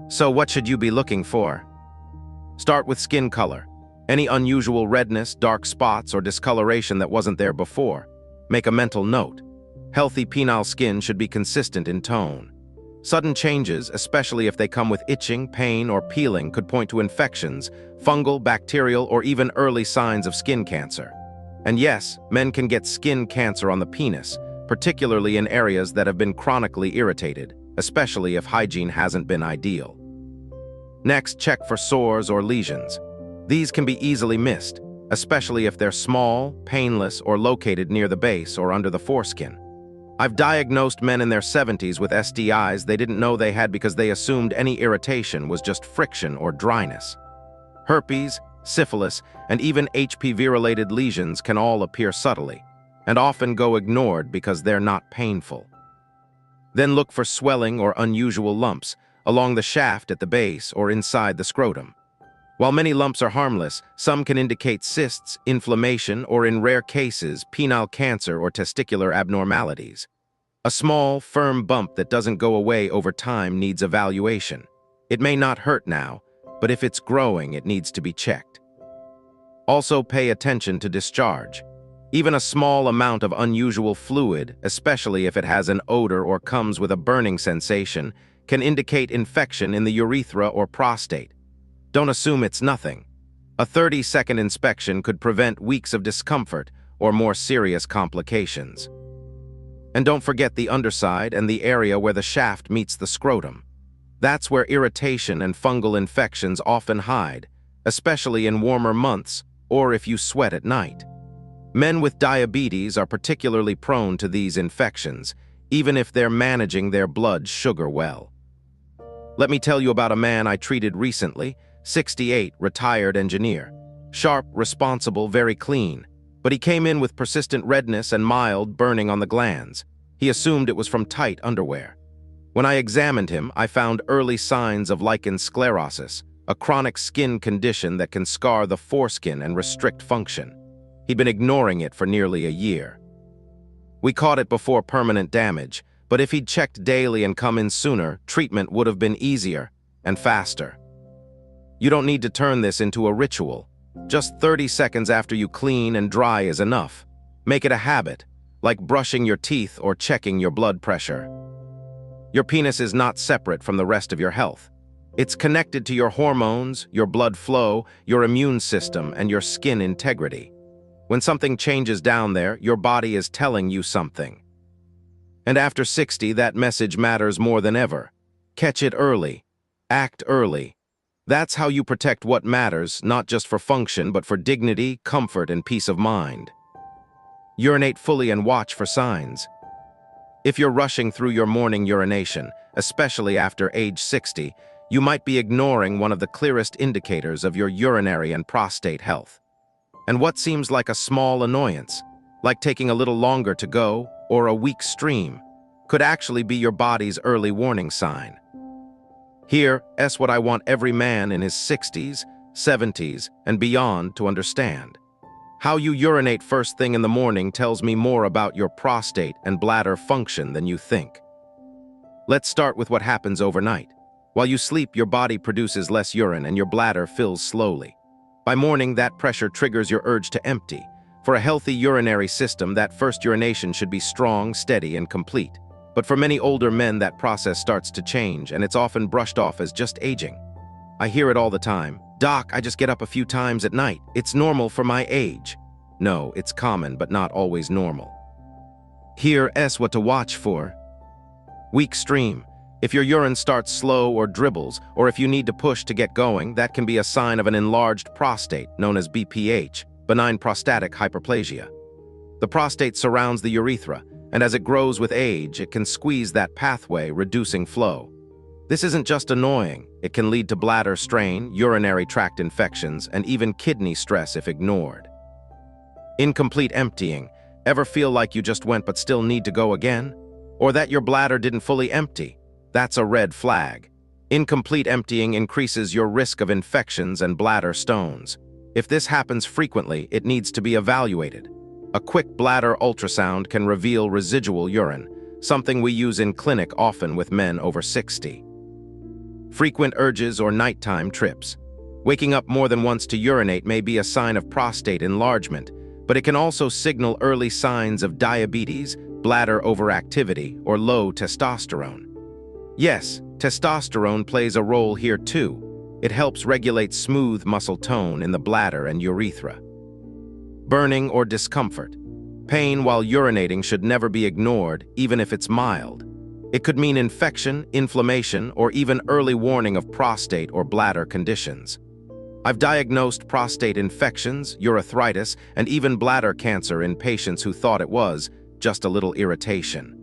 So what should you be looking for? Start with skin color. Any unusual redness, dark spots, or discoloration that wasn't there before. Make a mental note. Healthy penile skin should be consistent in tone. Sudden changes, especially if they come with itching, pain, or peeling, could point to infections, fungal, bacterial, or even early signs of skin cancer. And yes, men can get skin cancer on the penis, particularly in areas that have been chronically irritated, especially if hygiene hasn't been ideal. Next, check for sores or lesions. These can be easily missed, especially if they're small, painless, or located near the base or under the foreskin. I've diagnosed men in their 70s with STIs they didn't know they had because they assumed any irritation was just friction or dryness. Herpes, syphilis, and even HPV-related lesions can all appear subtly, and often go ignored because they're not painful. Then look for swelling or unusual lumps along the shaft at the base or inside the scrotum. While many lumps are harmless, some can indicate cysts, inflammation, or in rare cases, penile cancer or testicular abnormalities. A small, firm bump that doesn't go away over time needs evaluation. It may not hurt now, but if it's growing, it needs to be checked. Also pay attention to discharge. Even a small amount of unusual fluid, especially if it has an odor or comes with a burning sensation, can indicate infection in the urethra or prostate. Don't assume it's nothing. A 30-second inspection could prevent weeks of discomfort or more serious complications. And don't forget the underside and the area where the shaft meets the scrotum. That's where irritation and fungal infections often hide, especially in warmer months or if you sweat at night. Men with diabetes are particularly prone to these infections, even if they're managing their blood sugar well. Let me tell you about a man I treated recently, 68, retired engineer. Sharp, responsible, very clean. But he came in with persistent redness and mild burning on the glands. He assumed it was from tight underwear. When I examined him, I found early signs of lichen sclerosis, a chronic skin condition that can scar the foreskin and restrict function. He'd been ignoring it for nearly a year. We caught it before permanent damage, but if he'd checked daily and come in sooner, treatment would have been easier and faster. You don't need to turn this into a ritual. Just 30 seconds after you clean and dry is enough. Make it a habit, like brushing your teeth or checking your blood pressure. Your penis is not separate from the rest of your health. It's connected to your hormones, your blood flow, your immune system, and your skin integrity. When something changes down there, your body is telling you something. And after 60, that message matters more than ever. Catch it early. Act early. That's how you protect what matters, not just for function, but for dignity, comfort, and peace of mind. Urinate fully and watch for signs. If you're rushing through your morning urination, especially after age 60, you might be ignoring one of the clearest indicators of your urinary and prostate health. And what seems like a small annoyance, like taking a little longer to go or a weak stream, could actually be your body's early warning sign. Here's what I want every man in his 60s, 70s, and beyond to understand. How you urinate first thing in the morning tells me more about your prostate and bladder function than you think. Let's start with what happens overnight. While you sleep, your body produces less urine and your bladder fills slowly. By morning, that pressure triggers your urge to empty. For a healthy urinary system, that first urination should be strong, steady, and complete. But for many older men, that process starts to change, and it's often brushed off as just aging. I hear it all the time. "Doc, I just get up a few times at night. It's normal for my age." No, it's common, but not always normal. Here's what to watch for. Weak stream. If your urine starts slow or dribbles, or if you need to push to get going, that can be a sign of an enlarged prostate, known as BPH, benign prostatic hyperplasia. The prostate surrounds the urethra, and as it grows with age, it can squeeze that pathway, reducing flow. This isn't just annoying. It can lead to bladder strain, urinary tract infections, and even kidney stress if ignored. Incomplete emptying. Ever feel like you just went but still need to go again? Or that your bladder didn't fully empty? That's a red flag. Incomplete emptying increases your risk of infections and bladder stones. If this happens frequently, it needs to be evaluated. A quick bladder ultrasound can reveal residual urine, something we use in clinic often with men over 60. Frequent urges or nighttime trips. Waking up more than once to urinate may be a sign of prostate enlargement, but it can also signal early signs of diabetes, bladder overactivity, or low testosterone. Yes, testosterone plays a role here too. It helps regulate smooth muscle tone in the bladder and urethra. Burning or discomfort. Pain while urinating should never be ignored, even if it's mild. It could mean infection, inflammation, or even early warning of prostate or bladder conditions. I've diagnosed prostate infections, urethritis, and even bladder cancer in patients who thought it was just a little irritation.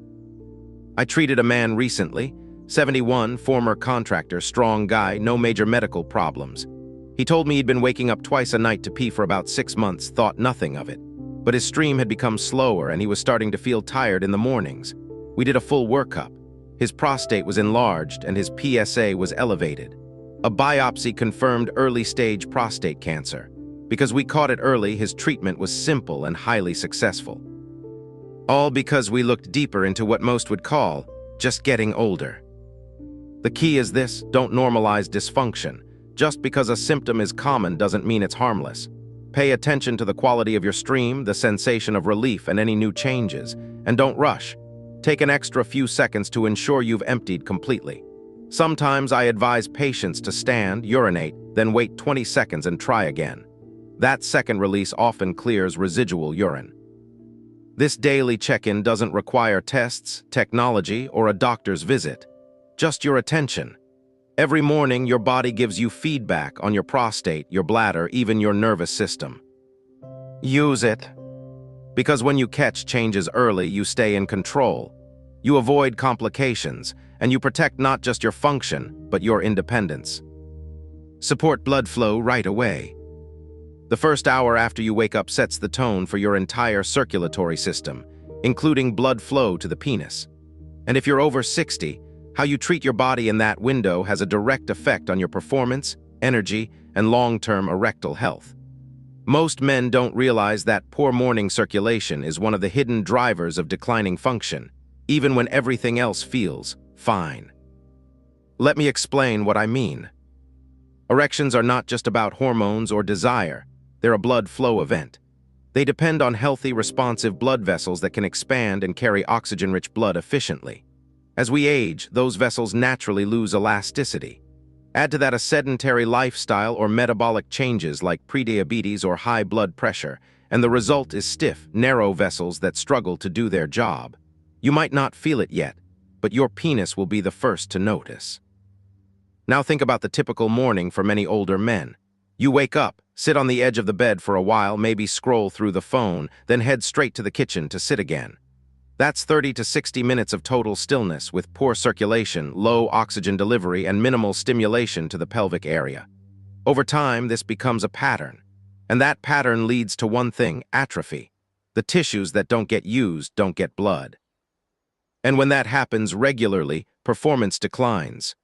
I treated a man recently, 71, former contractor, strong guy, no major medical problems. He told me he'd been waking up twice a night to pee for about 6 months, thought nothing of it. But his stream had become slower and he was starting to feel tired in the mornings. We did a full workup. His prostate was enlarged and his PSA was elevated. A biopsy confirmed early-stage prostate cancer. Because we caught it early, his treatment was simple and highly successful. All because we looked deeper into what most would call just getting older. The key is this: don't normalize dysfunction. Just because a symptom is common doesn't mean it's harmless. Pay attention to the quality of your stream, the sensation of relief, and any new changes. And don't rush. Take an extra few seconds to ensure you've emptied completely. Sometimes I advise patients to stand, urinate, then wait 20 seconds and try again. That second release often clears residual urine. This daily check-in doesn't require tests, technology, or a doctor's visit. Just your attention. Every morning, your body gives you feedback on your prostate, your bladder, even your nervous system. Use it. Because when you catch changes early, you stay in control. You avoid complications, and you protect not just your function, but your independence. Support blood flow right away. The first hour after you wake up sets the tone for your entire circulatory system, including blood flow to the penis. And if you're over 60, how you treat your body in that window has a direct effect on your performance, energy, and long-term erectile health. Most men don't realize that poor morning circulation is one of the hidden drivers of declining function, even when everything else feels fine. Let me explain what I mean. Erections are not just about hormones or desire. They're a blood flow event. They depend on healthy, responsive blood vessels that can expand and carry oxygen-rich blood efficiently. As we age, those vessels naturally lose elasticity. Add to that a sedentary lifestyle or metabolic changes like prediabetes or high blood pressure, and the result is stiff, narrow vessels that struggle to do their job. You might not feel it yet, but your penis will be the first to notice. Now think about the typical morning for many older men. You wake up, sit on the edge of the bed for a while, maybe scroll through the phone, then head straight to the kitchen to sit again. That's 30 to 60 minutes of total stillness with poor circulation, low oxygen delivery, and minimal stimulation to the pelvic area. Over time, this becomes a pattern. And that pattern leads to one thing: atrophy. The tissues that don't get used don't get blood. And when that happens regularly, performance declines.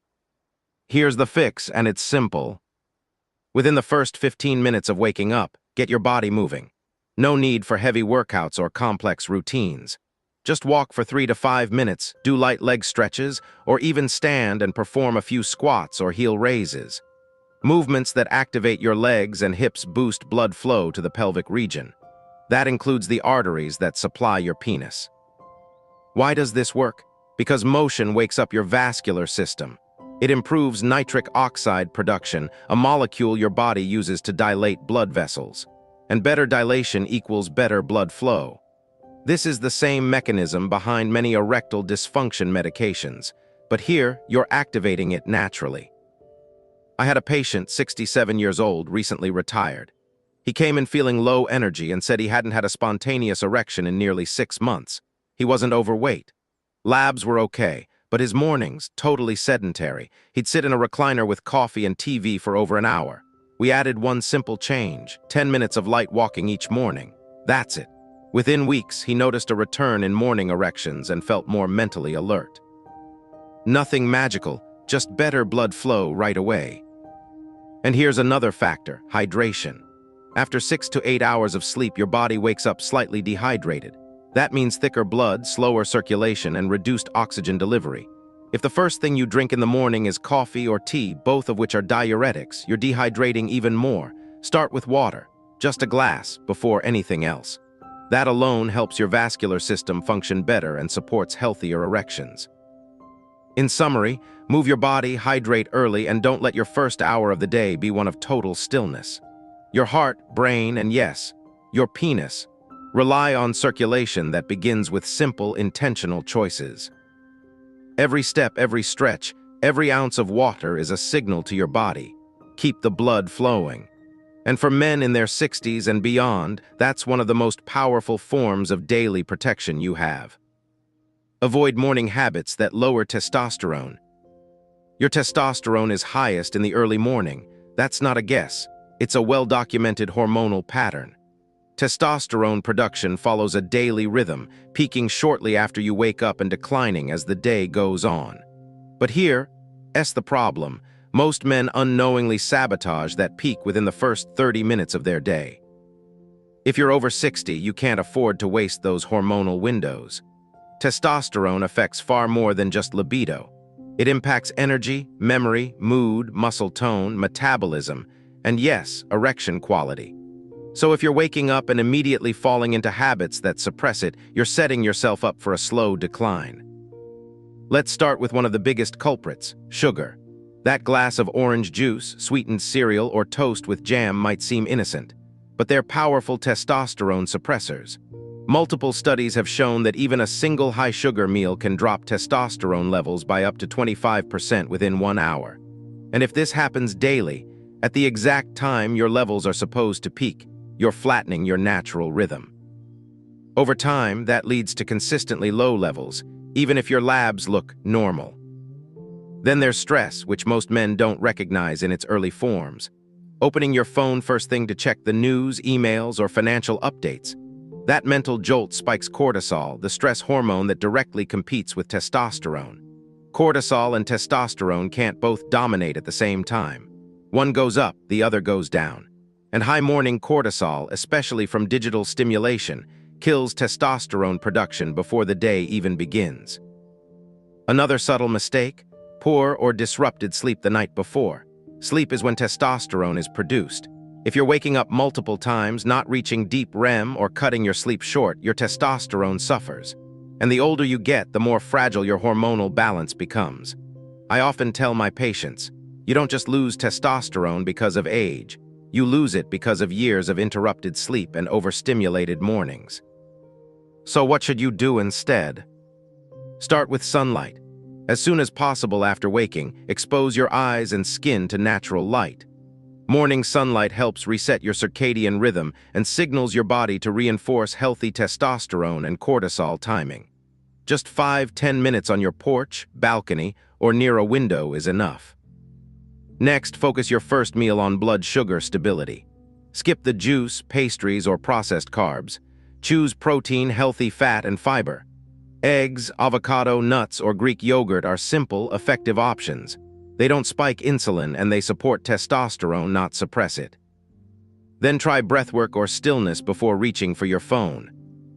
Here's the fix, and it's simple. Within the first 15 minutes of waking up, get your body moving. No need for heavy workouts or complex routines. Just walk for 3 to 5 minutes, do light leg stretches, or even stand and perform a few squats or heel raises. Movements that activate your legs and hips boost blood flow to the pelvic region. That includes the arteries that supply your penis. Why does this work? Because motion wakes up your vascular system. It improves nitric oxide production, a molecule your body uses to dilate blood vessels. And better dilation equals better blood flow. This is the same mechanism behind many erectile dysfunction medications, but here you're activating it naturally. I had a patient, 67 years old, recently retired. He came in feeling low energy and said he hadn't had a spontaneous erection in nearly 6 months. He wasn't overweight. Labs were okay, but his mornings, totally sedentary. He'd sit in a recliner with coffee and TV for over an hour. We added one simple change: 10 minutes of light walking each morning. That's it. Within weeks, he noticed a return in morning erections and felt more mentally alert. Nothing magical, just better blood flow right away. And here's another factor: hydration. After 6 to 8 hours of sleep, your body wakes up slightly dehydrated. That means thicker blood, slower circulation, and reduced oxygen delivery. If the first thing you drink in the morning is coffee or tea, both of which are diuretics, you're dehydrating even more. Start with water, just a glass, before anything else. That alone helps your vascular system function better and supports healthier erections. In summary, move your body, hydrate early, and don't let your first hour of the day be one of total stillness. Your heart, brain, and yes, your penis rely on circulation that begins with simple, intentional choices. Every step, every stretch, every ounce of water is a signal to your body. Keep the blood flowing. And for men in their 60s and beyond, that's one of the most powerful forms of daily protection you have. Avoid morning habits that lower testosterone. Your testosterone is highest in the early morning. That's not a guess. It's a well-documented hormonal pattern. Testosterone production follows a daily rhythm, peaking shortly after you wake up and declining as the day goes on. But here's the problem. Most men unknowingly sabotage that peak within the first 30 minutes of their day. If you're over 60, you can't afford to waste those hormonal windows. Testosterone affects far more than just libido. It impacts energy, memory, mood, muscle tone, metabolism, and yes, erection quality. So if you're waking up and immediately falling into habits that suppress it, you're setting yourself up for a slow decline. Let's start with one of the biggest culprits, sugar. That glass of orange juice, sweetened cereal, or toast with jam might seem innocent, but they're powerful testosterone suppressors. Multiple studies have shown that even a single high-sugar meal can drop testosterone levels by up to 25% within 1 hour. And if this happens daily, at the exact time your levels are supposed to peak, you're flattening your natural rhythm. Over time, that leads to consistently low levels, even if your labs look normal. Then there's stress, which most men don't recognize in its early forms. Opening your phone first thing to check the news, emails, or financial updates. That mental jolt spikes cortisol, the stress hormone that directly competes with testosterone. Cortisol and testosterone can't both dominate at the same time. One goes up, the other goes down. And high-morning cortisol, especially from digital stimulation, kills testosterone production before the day even begins. Another subtle mistake: poor or disrupted sleep the night before. Sleep is when testosterone is produced. If you're waking up multiple times, not reaching deep REM, or cutting your sleep short, your testosterone suffers. And the older you get, the more fragile your hormonal balance becomes. I often tell my patients, you don't just lose testosterone because of age. You lose it because of years of interrupted sleep and overstimulated mornings. So what should you do instead? Start with sunlight. As soon as possible after waking, expose your eyes and skin to natural light. Morning sunlight helps reset your circadian rhythm and signals your body to reinforce healthy testosterone and cortisol timing. Just 5–10 minutes on your porch, balcony, or near a window is enough. Next, focus your first meal on blood sugar stability. Skip the juice, pastries, or processed carbs. Choose protein, healthy fat, and fiber. Eggs, avocado, nuts, or Greek yogurt are simple, effective options. They don't spike insulin and they support testosterone, not suppress it. Then try breathwork or stillness before reaching for your phone.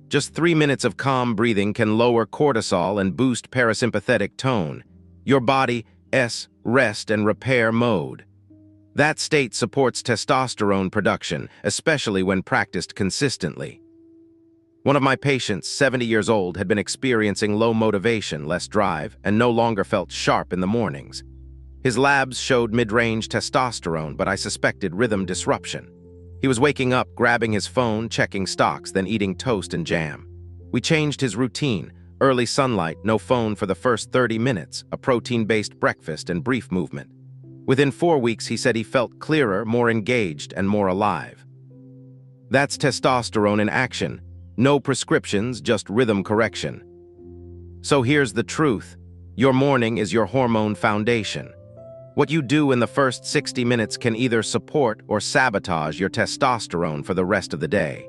Just 3 minutes of calm breathing can lower cortisol and boost parasympathetic tone, your body's rest and repair mode. That state supports testosterone production, especially when practiced consistently. One of my patients, 70 years old, had been experiencing low motivation, less drive, and no longer felt sharp in the mornings. His labs showed mid-range testosterone, but I suspected rhythm disruption. He was waking up, grabbing his phone, checking stocks, then eating toast and jam. We changed his routine: early sunlight, no phone for the first 30 minutes, a protein-based breakfast, and brief movement. Within 4 weeks, he said he felt clearer, more engaged, and more alive. That's testosterone in action. No prescriptions, just rhythm correction. So here's the truth. Your morning is your hormone foundation. What you do in the first 60 minutes can either support or sabotage your testosterone for the rest of the day.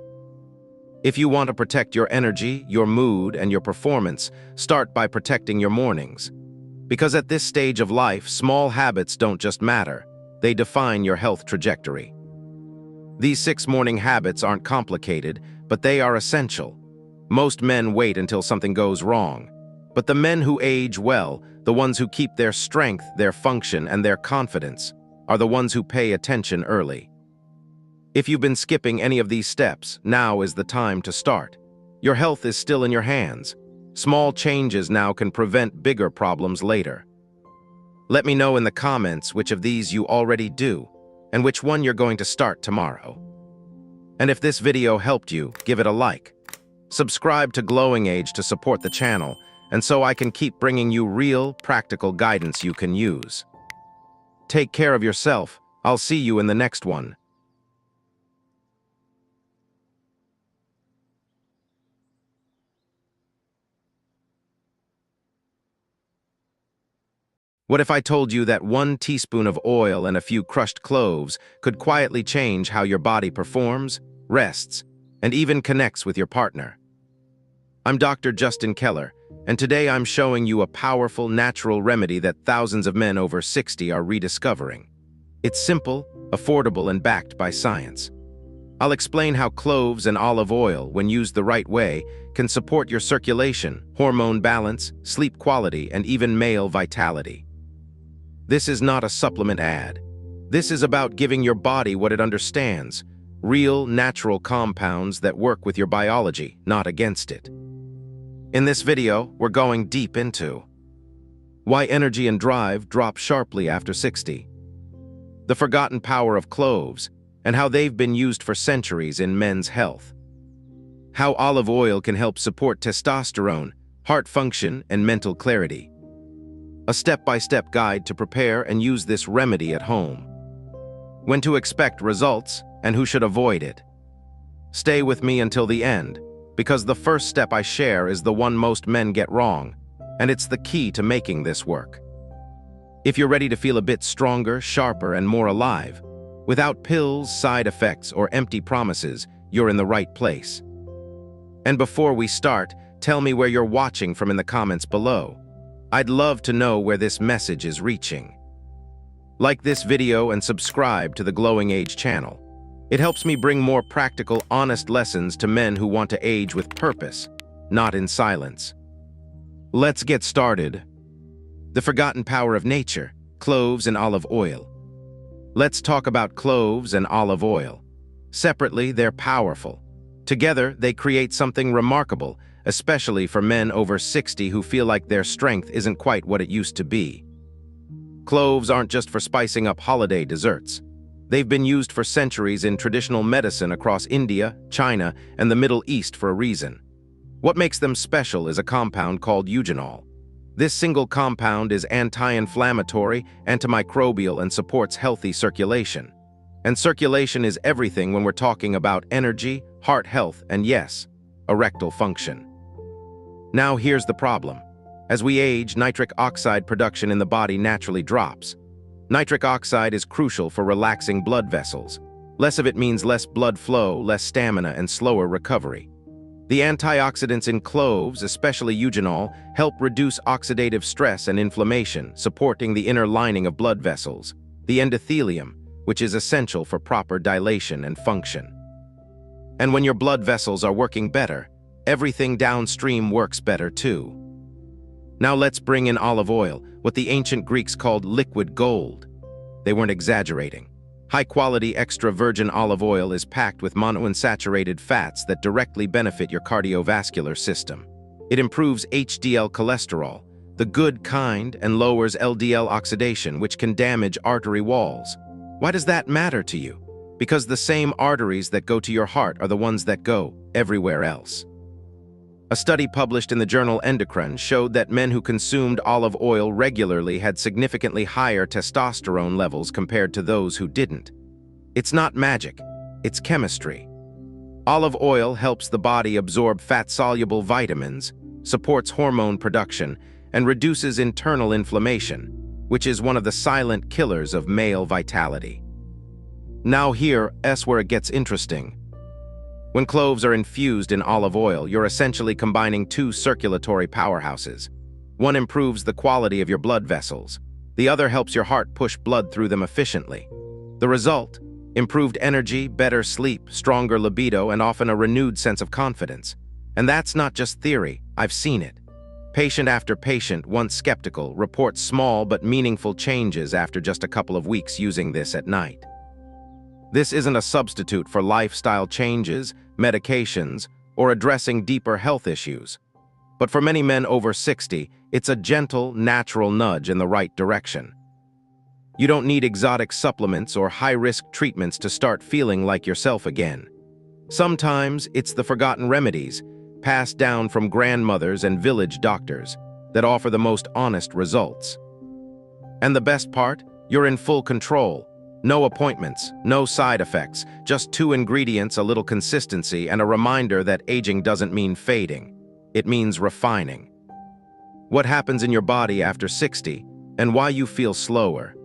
If you want to protect your energy, your mood, and your performance, start by protecting your mornings. Because at this stage of life, small habits don't just matter, they define your health trajectory. These 6 morning habits aren't complicated, but they are essential. Most men wait until something goes wrong. But the men who age well, the ones who keep their strength, their function, and their confidence, are the ones who pay attention early. If you've been skipping any of these steps, now is the time to start. Your health is still in your hands. Small changes now can prevent bigger problems later. Let me know in the comments which of these you already do, and which one you're going to start tomorrow. And if this video helped you, give it a like. Subscribe to Glowing Age to support the channel, and so I can keep bringing you real, practical guidance you can use. Take care of yourself. I'll see you in the next one. What if I told you that 1 teaspoon of oil and a few crushed cloves could quietly change how your body performs, rests, and even connects with your partner? I'm Dr. Justin Keller, and today I'm showing you a powerful natural remedy that thousands of men over 60 are rediscovering. It's simple, affordable, and backed by science. I'll explain how cloves and olive oil, when used the right way, can support your circulation, hormone balance, sleep quality, and even male vitality. This is not a supplement ad. This is about giving your body what it understands, real, natural compounds that work with your biology, not against it. In this video, we're going deep into why energy and drive drop sharply after 60, the forgotten power of cloves, and how they've been used for centuries in men's health, how olive oil can help support testosterone, heart function, and mental clarity, a step-by-step guide to prepare and use this remedy at home, when to expect results, and who should avoid it. Stay with me until the end, because the first step I share is the one most men get wrong, and it's the key to making this work. If you're ready to feel a bit stronger, sharper, and more alive, without pills, side effects, or empty promises, you're in the right place. And before we start, tell me where you're watching from in the comments below. I'd love to know where this message is reaching. Like this video and subscribe to the Glowing Age channel. It helps me bring more practical, honest lessons to men who want to age with purpose, not in silence. Let's get started. The forgotten power of nature, cloves and olive oil. Let's talk about cloves and olive oil. Separately, they're powerful. Together, they create something remarkable, especially for men over 60 who feel like their strength isn't quite what it used to be. Cloves aren't just for spicing up holiday desserts. They've been used for centuries in traditional medicine across India, China, and the Middle East for a reason. What makes them special is a compound called eugenol. This single compound is anti-inflammatory, antimicrobial, and supports healthy circulation. And circulation is everything when we're talking about energy, heart health, and yes, erectile function. Now here's the problem. As we age, nitric oxide production in the body naturally drops. Nitric oxide is crucial for relaxing blood vessels. Less of it means less blood flow, less stamina, and slower recovery. The antioxidants in cloves, especially eugenol, help reduce oxidative stress and inflammation, supporting the inner lining of blood vessels, the endothelium, which is essential for proper dilation and function. And when your blood vessels are working better, everything downstream works better too. Now let's bring in olive oil, what the ancient Greeks called liquid gold. They weren't exaggerating. High-quality extra virgin olive oil is packed with monounsaturated fats that directly benefit your cardiovascular system. It improves HDL cholesterol, the good kind, and lowers LDL oxidation, which can damage artery walls. Why does that matter to you? Because the same arteries that go to your heart are the ones that go everywhere else. A study published in the journal Endocrine showed that men who consumed olive oil regularly had significantly higher testosterone levels compared to those who didn't. It's not magic, it's chemistry. Olive oil helps the body absorb fat-soluble vitamins, supports hormone production, and reduces internal inflammation, which is one of the silent killers of male vitality. Now here's where it gets interesting. When cloves are infused in olive oil, you're essentially combining two circulatory powerhouses. One improves the quality of your blood vessels. The other helps your heart push blood through them efficiently. The result? Improved energy, better sleep, stronger libido, and often a renewed sense of confidence. And that's not just theory, I've seen it. Patient after patient, once skeptical, reports small but meaningful changes after just a couple of weeks using this at night. This isn't a substitute for lifestyle changes, medications, or addressing deeper health issues. But for many men over 60, it's a gentle, natural nudge in the right direction. You don't need exotic supplements or high-risk treatments to start feeling like yourself again. Sometimes it's the forgotten remedies, passed down from grandmothers and village doctors, that offer the most honest results. And the best part? You're in full control. No appointments, no side effects, just 2 ingredients, a little consistency, and a reminder that aging doesn't mean fading. It means refining. What happens in your body after 60, and why you feel slower?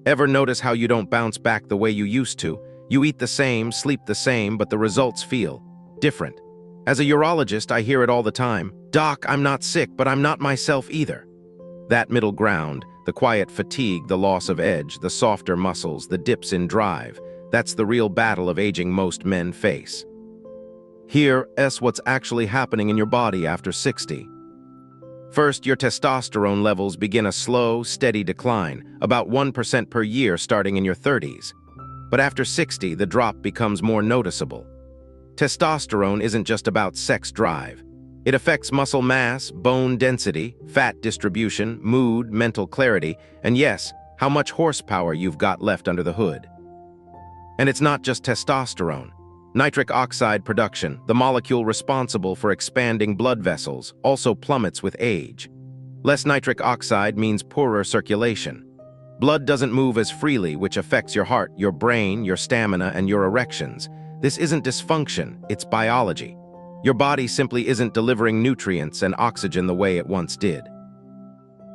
Ever notice how you don't bounce back the way you used to? You eat the same, sleep the same, but the results feel different. As a urologist, I hear it all the time. "Doc, I'm not sick, but I'm not myself either." That middle ground, the quiet fatigue, the loss of edge, the softer muscles, the dips in drive, that's the real battle of aging most men face. Here's what's actually happening in your body after 60. First, your testosterone levels begin a slow, steady decline, about 1% per year starting in your 30s. But after 60, the drop becomes more noticeable. Testosterone isn't just about sex drive. It affects muscle mass, bone density, fat distribution, mood, mental clarity, and yes, how much horsepower you've got left under the hood. And it's not just testosterone. Nitric oxide production, the molecule responsible for expanding blood vessels, also plummets with age. Less nitric oxide means poorer circulation. Blood doesn't move as freely, which affects your heart, your brain, your stamina, and your erections. This isn't dysfunction, it's biology. Your body simply isn't delivering nutrients and oxygen the way it once did.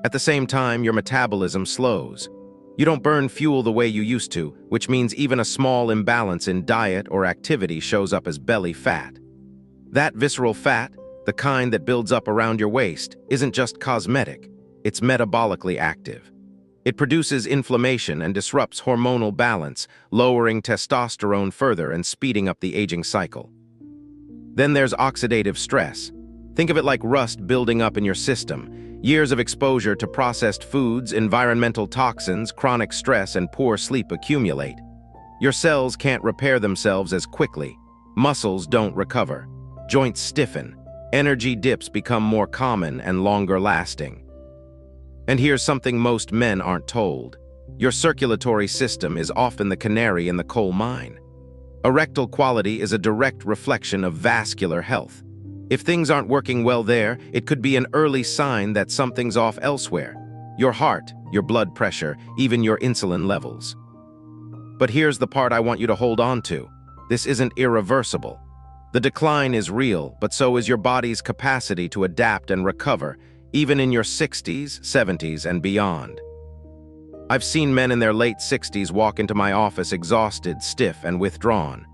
At the same time, your metabolism slows. You don't burn fuel the way you used to, which means even a small imbalance in diet or activity shows up as belly fat. That visceral fat, the kind that builds up around your waist, isn't just cosmetic, it's metabolically active. It produces inflammation and disrupts hormonal balance, lowering testosterone further and speeding up the aging cycle. Then there's oxidative stress. Think of it like rust building up in your system. Years of exposure to processed foods, environmental toxins, chronic stress, and poor sleep accumulate. Your cells can't repair themselves as quickly. Muscles don't recover. Joints stiffen. Energy dips become more common and longer lasting. And here's something most men aren't told. Your circulatory system is often the canary in the coal mine. Erectile quality is a direct reflection of vascular health. If things aren't working well there, it could be an early sign that something's off elsewhere. Your heart, your blood pressure, even your insulin levels. But here's the part I want you to hold on to. This isn't irreversible. The decline is real, but so is your body's capacity to adapt and recover, even in your 60s, 70s, and beyond. I've seen men in their late 60s walk into my office exhausted, stiff, and withdrawn.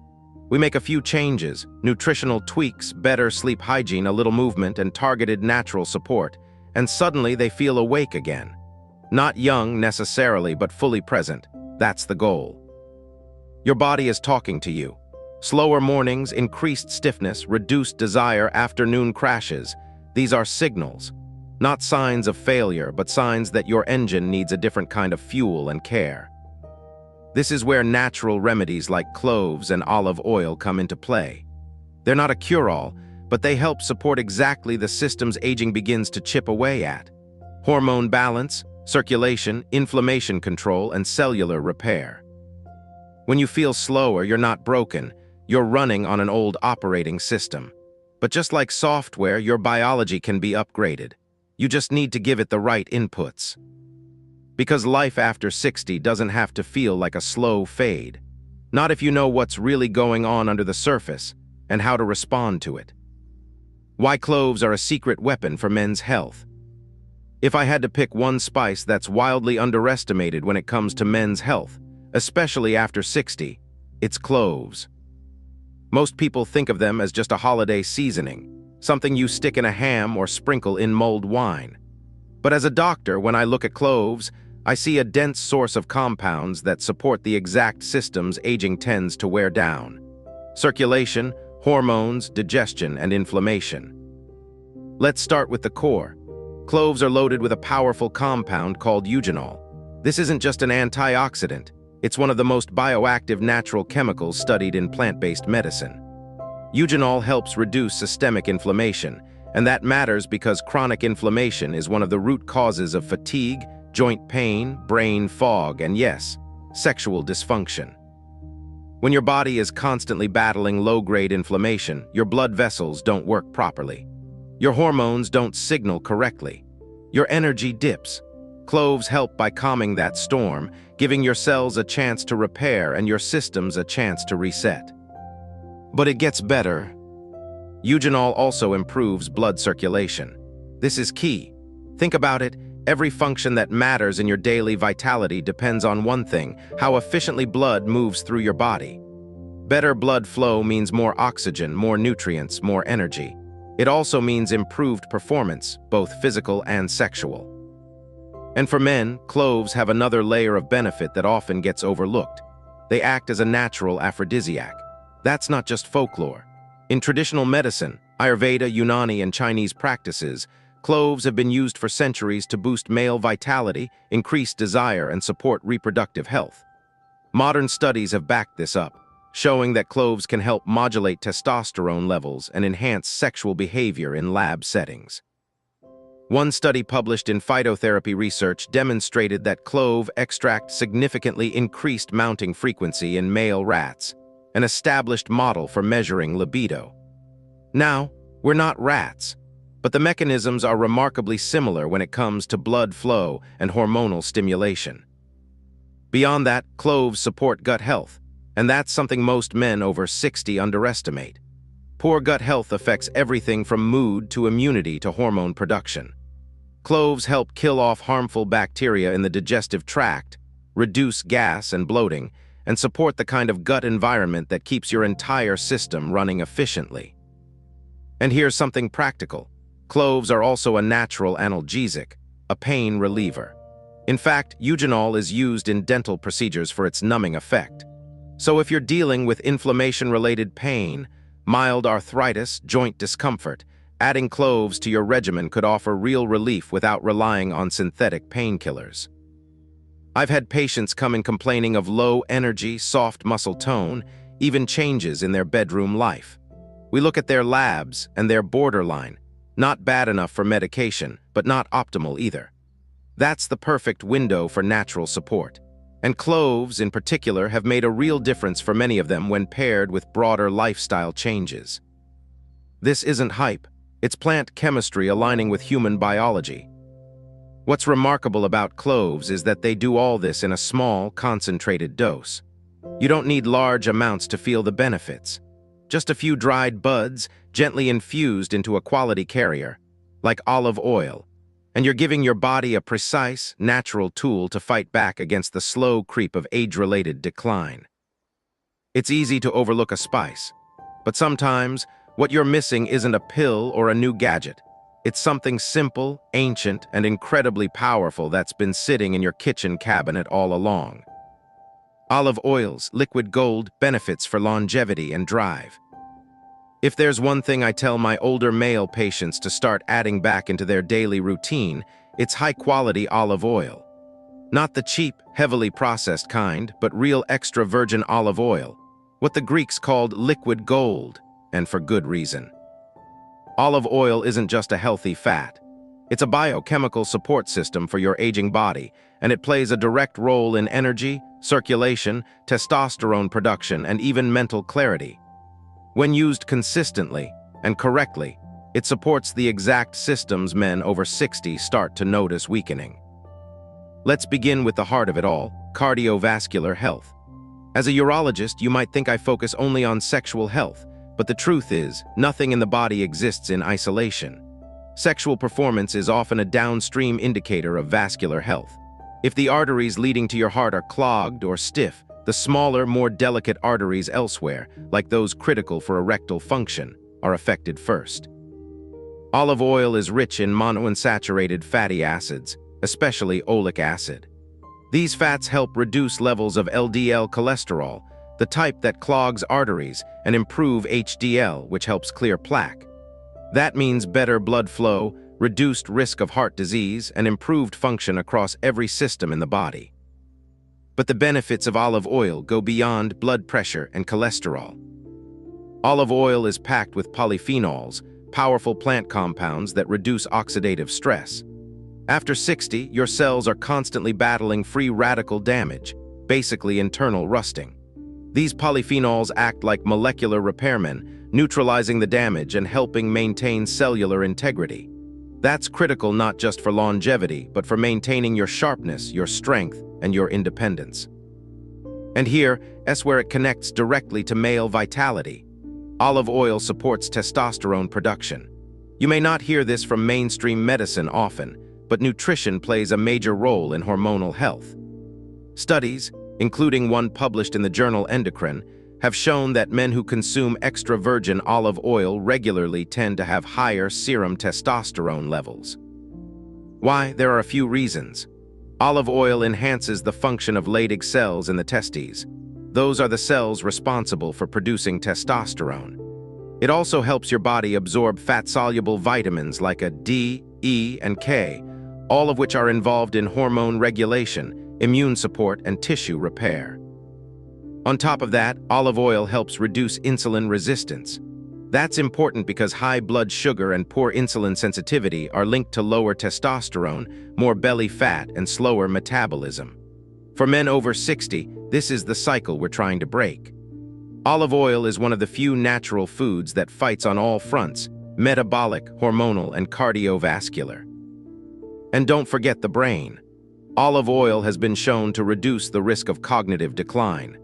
We make a few changes, nutritional tweaks, better sleep hygiene, a little movement, and targeted natural support, and suddenly they feel awake again. Not young necessarily, but fully present. That's the goal. Your body is talking to you. Slower mornings, increased stiffness, reduced desire, afternoon crashes. These are signals. Not signs of failure, but signs that your engine needs a different kind of fuel and care. This is where natural remedies like cloves and olive oil come into play. They're not a cure-all, but they help support exactly the systems aging begins to chip away at. Hormone balance, circulation, inflammation control, and cellular repair. When you feel slower, you're not broken. You're running on an old operating system. But just like software, your biology can be upgraded. You just need to give it the right inputs. Because life after 60 doesn't have to feel like a slow fade. Not if you know what's really going on under the surface and how to respond to it. Why cloves are a secret weapon for men's health. If I had to pick one spice that's wildly underestimated when it comes to men's health, especially after 60, it's cloves. Most people think of them as just a holiday seasoning, something you stick in a ham or sprinkle in mulled wine. But as a doctor, when I look at cloves, I see a dense source of compounds that support the exact systems aging tends to wear down. Circulation, hormones, digestion, and inflammation. Let's start with the core. Cloves are loaded with a powerful compound called eugenol. This isn't just an antioxidant, it's one of the most bioactive natural chemicals studied in plant-based medicine. Eugenol helps reduce systemic inflammation, and that matters because chronic inflammation is one of the root causes of fatigue, joint pain, brain fog, and yes, sexual dysfunction. When your body is constantly battling low-grade inflammation, your blood vessels don't work properly. Your hormones don't signal correctly. Your energy dips. Cloves help by calming that storm, giving your cells a chance to repair and your systems a chance to reset. But it gets better. Eugenol also improves blood circulation. This is key. Think about it. Every function that matters in your daily vitality depends on one thing: how efficiently blood moves through your body. Better blood flow means more oxygen, more nutrients, more energy. It also means improved performance, both physical and sexual. And for men, cloves have another layer of benefit that often gets overlooked. They act as a natural aphrodisiac. That's not just folklore. In traditional medicine, Ayurveda, Unani, and Chinese practices, cloves have been used for centuries to boost male vitality, increase desire, and support reproductive health. Modern studies have backed this up, showing that cloves can help modulate testosterone levels and enhance sexual behavior in lab settings. One study published in Phytotherapy Research demonstrated that clove extract significantly increased mounting frequency in male rats, an established model for measuring libido. Now, we're not rats, but the mechanisms are remarkably similar when it comes to blood flow and hormonal stimulation. Beyond that, cloves support gut health, and that's something most men over 60 underestimate. Poor gut health affects everything from mood to immunity to hormone production. Cloves help kill off harmful bacteria in the digestive tract, reduce gas and bloating, and support the kind of gut environment that keeps your entire system running efficiently. And here's something practical. Cloves are also a natural analgesic, a pain reliever. In fact, eugenol is used in dental procedures for its numbing effect. So if you're dealing with inflammation-related pain, mild arthritis, joint discomfort, adding cloves to your regimen could offer real relief without relying on synthetic painkillers. I've had patients come in complaining of low energy, soft muscle tone, even changes in their bedroom life. We look at their labs and they're borderline, not bad enough for medication, but not optimal either. That's the perfect window for natural support. And cloves, in particular, have made a real difference for many of them when paired with broader lifestyle changes. This isn't hype. It's plant chemistry aligning with human biology. What's remarkable about cloves is that they do all this in a small, concentrated dose. You don't need large amounts to feel the benefits. Just a few dried buds, gently infused into a quality carrier, like olive oil, and you're giving your body a precise, natural tool to fight back against the slow creep of age-related decline. It's easy to overlook a spice, but sometimes what you're missing isn't a pill or a new gadget. It's something simple, ancient, and incredibly powerful that's been sitting in your kitchen cabinet all along. Olive oil's liquid gold benefits for longevity and drive. If there's one thing I tell my older male patients to start adding back into their daily routine, it's high-quality olive oil. Not the cheap, heavily processed kind, but real extra virgin olive oil, what the Greeks called liquid gold, and for good reason. Olive oil isn't just a healthy fat. It's a biochemical support system for your aging body, and it plays a direct role in energy, circulation, testosterone production, and even mental clarity. When used consistently and correctly, it supports the exact systems men over 60 start to notice weakening. Let's begin with the heart of it all, cardiovascular health. As a urologist, you might think I focus only on sexual health, but the truth is, nothing in the body exists in isolation. Sexual performance is often a downstream indicator of vascular health. If the arteries leading to your heart are clogged or stiff, the smaller, more delicate arteries elsewhere, like those critical for erectile function, are affected first. Olive oil is rich in monounsaturated fatty acids, especially oleic acid. These fats help reduce levels of LDL cholesterol, the type that clogs arteries, and improve HDL, which helps clear plaque. That means better blood flow, reduced risk of heart disease, and improved function across every system in the body. But the benefits of olive oil go beyond blood pressure and cholesterol. Olive oil is packed with polyphenols, powerful plant compounds that reduce oxidative stress. After 60, your cells are constantly battling free radical damage, basically internal rusting. These polyphenols act like molecular repairmen, neutralizing the damage and helping maintain cellular integrity. That's critical not just for longevity, but for maintaining your sharpness, your strength, and your independence. And here's where it connects directly to male vitality. Olive oil supports testosterone production. You may not hear this from mainstream medicine often, but nutrition plays a major role in hormonal health. Studies, including one published in the journal Endocrine, have shown that men who consume extra virgin olive oil regularly tend to have higher serum testosterone levels. Why? There are a few reasons. Olive oil enhances the function of Leydig cells in the testes. Those are the cells responsible for producing testosterone. It also helps your body absorb fat-soluble vitamins like D, E, and K, all of which are involved in hormone regulation, immune support, and tissue repair. On top of that, olive oil helps reduce insulin resistance. That's important because high blood sugar and poor insulin sensitivity are linked to lower testosterone, more belly fat, and slower metabolism. For men over 60, this is the cycle we're trying to break. Olive oil is one of the few natural foods that fights on all fronts: metabolic, hormonal, and cardiovascular. And don't forget the brain. Olive oil has been shown to reduce the risk of cognitive decline.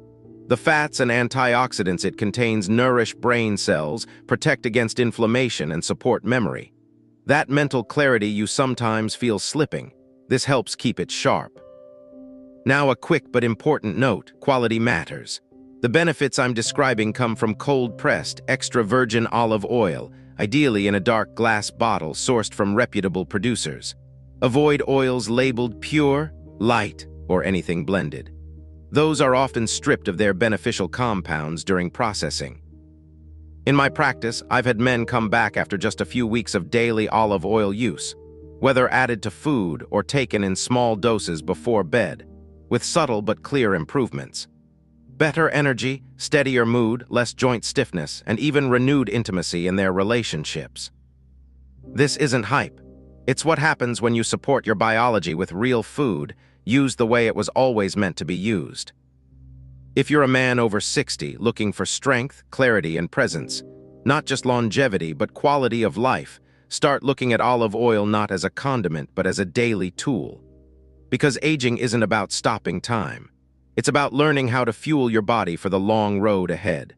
The fats and antioxidants it contains nourish brain cells, protect against inflammation, and support memory. That mental clarity you sometimes feel slipping, this helps keep it sharp. Now a quick but important note: quality matters. The benefits I'm describing come from cold-pressed, extra virgin olive oil, ideally in a dark glass bottle sourced from reputable producers. Avoid oils labeled pure, light, or anything blended. Those are often stripped of their beneficial compounds during processing. In my practice, I've had men come back after just a few weeks of daily olive oil use, whether added to food or taken in small doses before bed, with subtle but clear improvements. Better energy, steadier mood, less joint stiffness, and even renewed intimacy in their relationships. This isn't hype. It's what happens when you support your biology with real food, used the way it was always meant to be used. If you're a man over 60 looking for strength, clarity, and presence, not just longevity but quality of life, start looking at olive oil not as a condiment but as a daily tool. Because aging isn't about stopping time. It's about learning how to fuel your body for the long road ahead.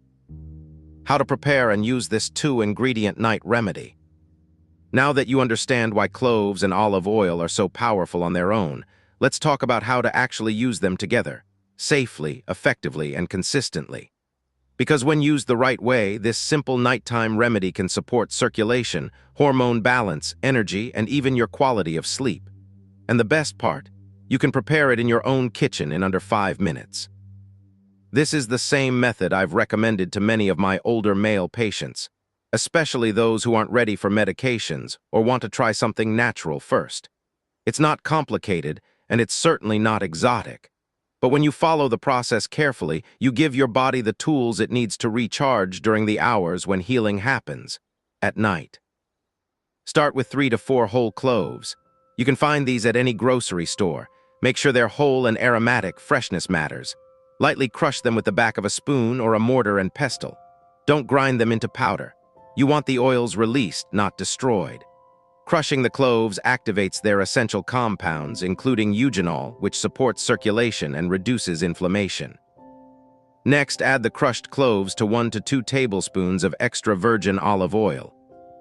How to prepare and use this 2-ingredient night remedy. Now that you understand why cloves and olive oil are so powerful on their own, let's talk about how to actually use them together, safely, effectively, and consistently. Because when used the right way, this simple nighttime remedy can support circulation, hormone balance, energy, and even your quality of sleep. And the best part, you can prepare it in your own kitchen in under 5 minutes. This is the same method I've recommended to many of my older male patients, especially those who aren't ready for medications or want to try something natural first. It's not complicated, and it's certainly not exotic. But when you follow the process carefully, you give your body the tools it needs to recharge during the hours when healing happens, at night. Start with 3 to 4 whole cloves. You can find these at any grocery store. Make sure they're whole and aromatic. Freshness matters. Lightly crush them with the back of a spoon or a mortar and pestle. Don't grind them into powder. You want the oils released, not destroyed. Crushing the cloves activates their essential compounds, including eugenol, which supports circulation and reduces inflammation. Next, add the crushed cloves to 1 to 2 tablespoons of extra virgin olive oil.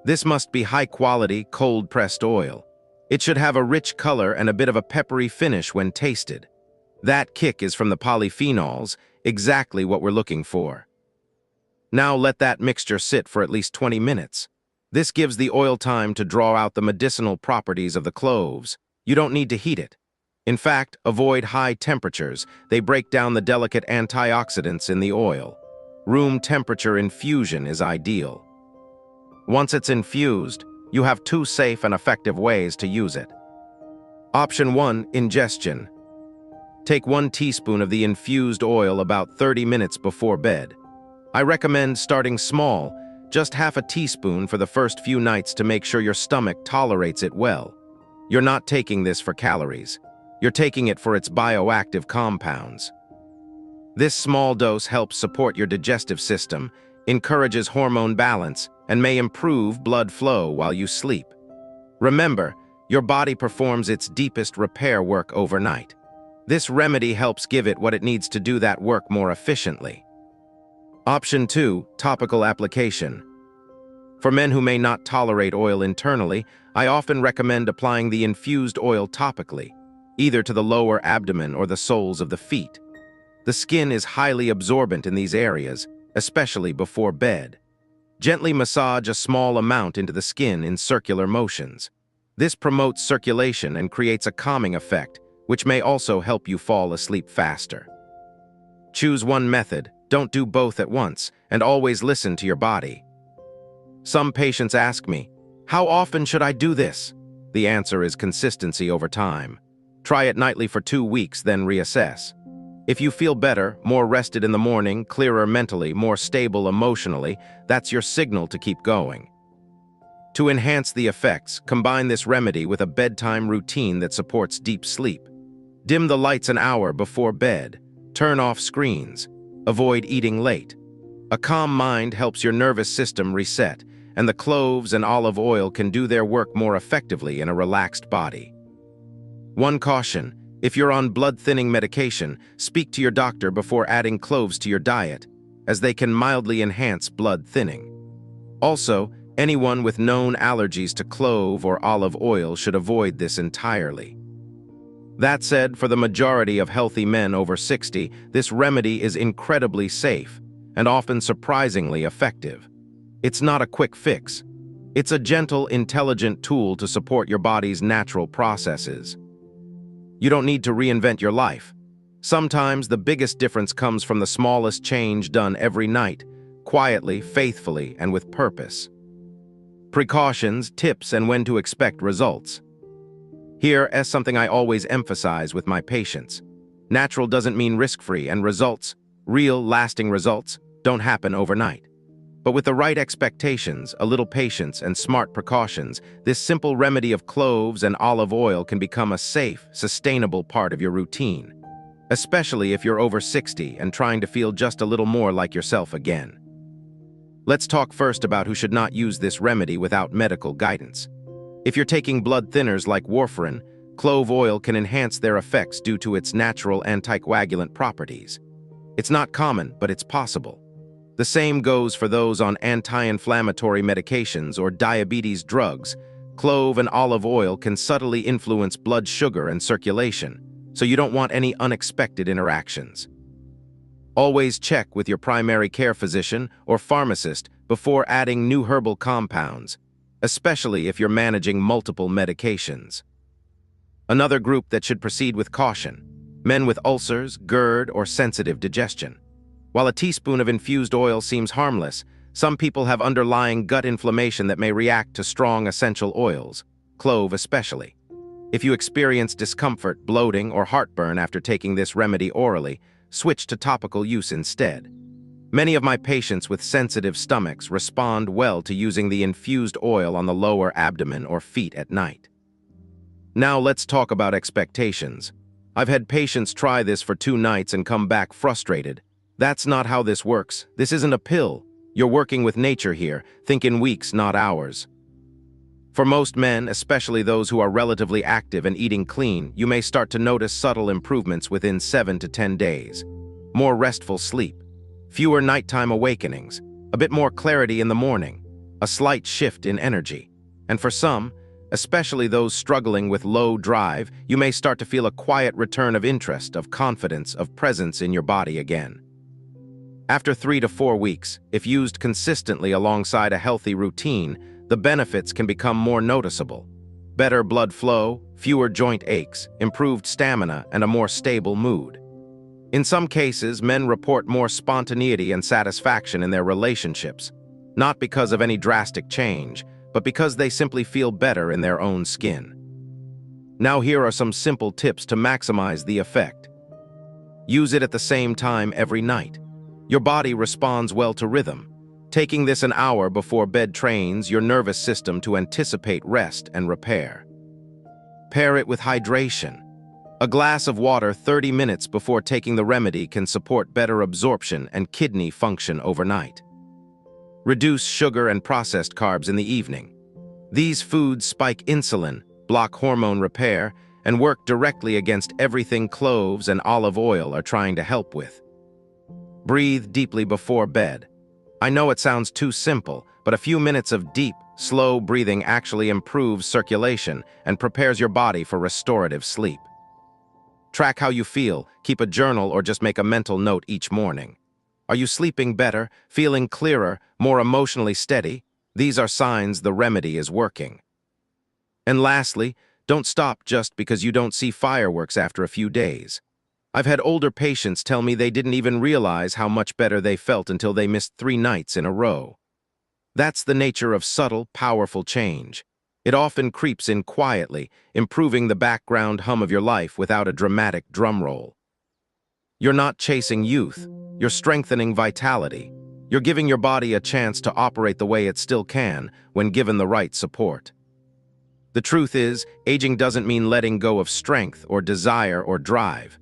This must be high-quality, cold-pressed oil. It should have a rich color and a bit of a peppery finish when tasted. That kick is from the polyphenols, exactly what we're looking for. Now let that mixture sit for at least 20 minutes. This gives the oil time to draw out the medicinal properties of the cloves. You don't need to heat it. In fact, avoid high temperatures. They break down the delicate antioxidants in the oil. Room temperature infusion is ideal. Once it's infused, you have two safe and effective ways to use it. Option 1. Ingestion. Take 1 teaspoon of the infused oil about 30 minutes before bed. I recommend starting small, just half a teaspoon for the first few nights to make sure your stomach tolerates it well. You're not taking this for calories. You're taking it for its bioactive compounds. This small dose helps support your digestive system, encourages hormone balance, and may improve blood flow while you sleep. Remember, your body performs its deepest repair work overnight. This remedy helps give it what it needs to do that work more efficiently. Option 2. Topical application. For men who may not tolerate oil internally, I often recommend applying the infused oil topically, either to the lower abdomen or the soles of the feet. The skin is highly absorbent in these areas, especially before bed. Gently massage a small amount into the skin in circular motions. This promotes circulation and creates a calming effect, which may also help you fall asleep faster. Choose one method, don't do both at once, and always listen to your body. Some patients ask me, how often should I do this? The answer is consistency over time. Try it nightly for 2 weeks, then reassess. If you feel better, more rested in the morning, clearer mentally, more stable emotionally, that's your signal to keep going. To enhance the effects, combine this remedy with a bedtime routine that supports deep sleep. Dim the lights an hour before bed. Turn off screens. Avoid eating late. A calm mind helps your nervous system reset, and the cloves and olive oil can do their work more effectively in a relaxed body. One caution: if you're on blood-thinning medication, speak to your doctor before adding cloves to your diet, as they can mildly enhance blood thinning. Also, anyone with known allergies to clove or olive oil should avoid this entirely. That said, for the majority of healthy men over 60, this remedy is incredibly safe and often surprisingly effective. It's not a quick fix. It's a gentle, intelligent tool to support your body's natural processes. You don't need to reinvent your life. Sometimes the biggest difference comes from the smallest change done every night, quietly, faithfully, and with purpose. Precautions, tips, and when to expect results. Here is something I always emphasize with my patients. Natural doesn't mean risk-free, and results, real, lasting results, don't happen overnight. But with the right expectations, a little patience, and smart precautions, this simple remedy of cloves and olive oil can become a safe, sustainable part of your routine, especially if you're over 60 and trying to feel just a little more like yourself again. Let's talk first about who should not use this remedy without medical guidance. If you're taking blood thinners like warfarin, clove oil can enhance their effects due to its natural anticoagulant properties. It's not common, but it's possible. The same goes for those on anti-inflammatory medications or diabetes drugs. Clove and olive oil can subtly influence blood sugar and circulation, so you don't want any unexpected interactions. Always check with your primary care physician or pharmacist before adding new herbal compounds, especially if you're managing multiple medications. Another group that should proceed with caution: men with ulcers, GERD, or sensitive digestion. While a teaspoon of infused oil seems harmless, some people have underlying gut inflammation that may react to strong essential oils, clove especially. If you experience discomfort, bloating, or heartburn after taking this remedy orally, switch to topical use instead. Many of my patients with sensitive stomachs respond well to using the infused oil on the lower abdomen or feet at night. Now let's talk about expectations. I've had patients try this for 2 nights and come back frustrated. That's not how this works. This isn't a pill. You're working with nature here. Think in weeks, not hours. For most men, especially those who are relatively active and eating clean, you may start to notice subtle improvements within 7 to 10 days. More restful sleep, fewer nighttime awakenings, a bit more clarity in the morning, a slight shift in energy. And for some, especially those struggling with low drive, you may start to feel a quiet return of interest, of confidence, of presence in your body again. After 3 to 4 weeks, if used consistently alongside a healthy routine, the benefits can become more noticeable. Better blood flow, fewer joint aches, improved stamina, and a more stable mood. In some cases, men report more spontaneity and satisfaction in their relationships. not because of any drastic change, but because they simply feel better in their own skin. Now here are some simple tips to maximize the effect. Use it at the same time every night. Your body responds well to rhythm. Taking this an hour before bed trains your nervous system to anticipate rest and repair. Pair it with hydration. A glass of water 30 minutes before taking the remedy can support better absorption and kidney function overnight. Reduce sugar and processed carbs in the evening. These foods spike insulin, block hormone repair, and work directly against everything cloves and olive oil are trying to help with. Breathe deeply before bed. I know it sounds too simple, but a few minutes of deep, slow breathing actually improves circulation and prepares your body for restorative sleep. Track how you feel, keep a journal, or just make a mental note each morning. Are you sleeping better, feeling clearer, more emotionally steady? These are signs the remedy is working. And lastly, don't stop just because you don't see fireworks after a few days. I've had older patients tell me they didn't even realize how much better they felt until they missed 3 nights in a row. That's the nature of subtle, powerful change. It often creeps in quietly, improving the background hum of your life without a dramatic drum roll. You're not chasing youth, you're strengthening vitality. You're giving your body a chance to operate the way it still can when given the right support. The truth is, aging doesn't mean letting go of strength or desire or drive.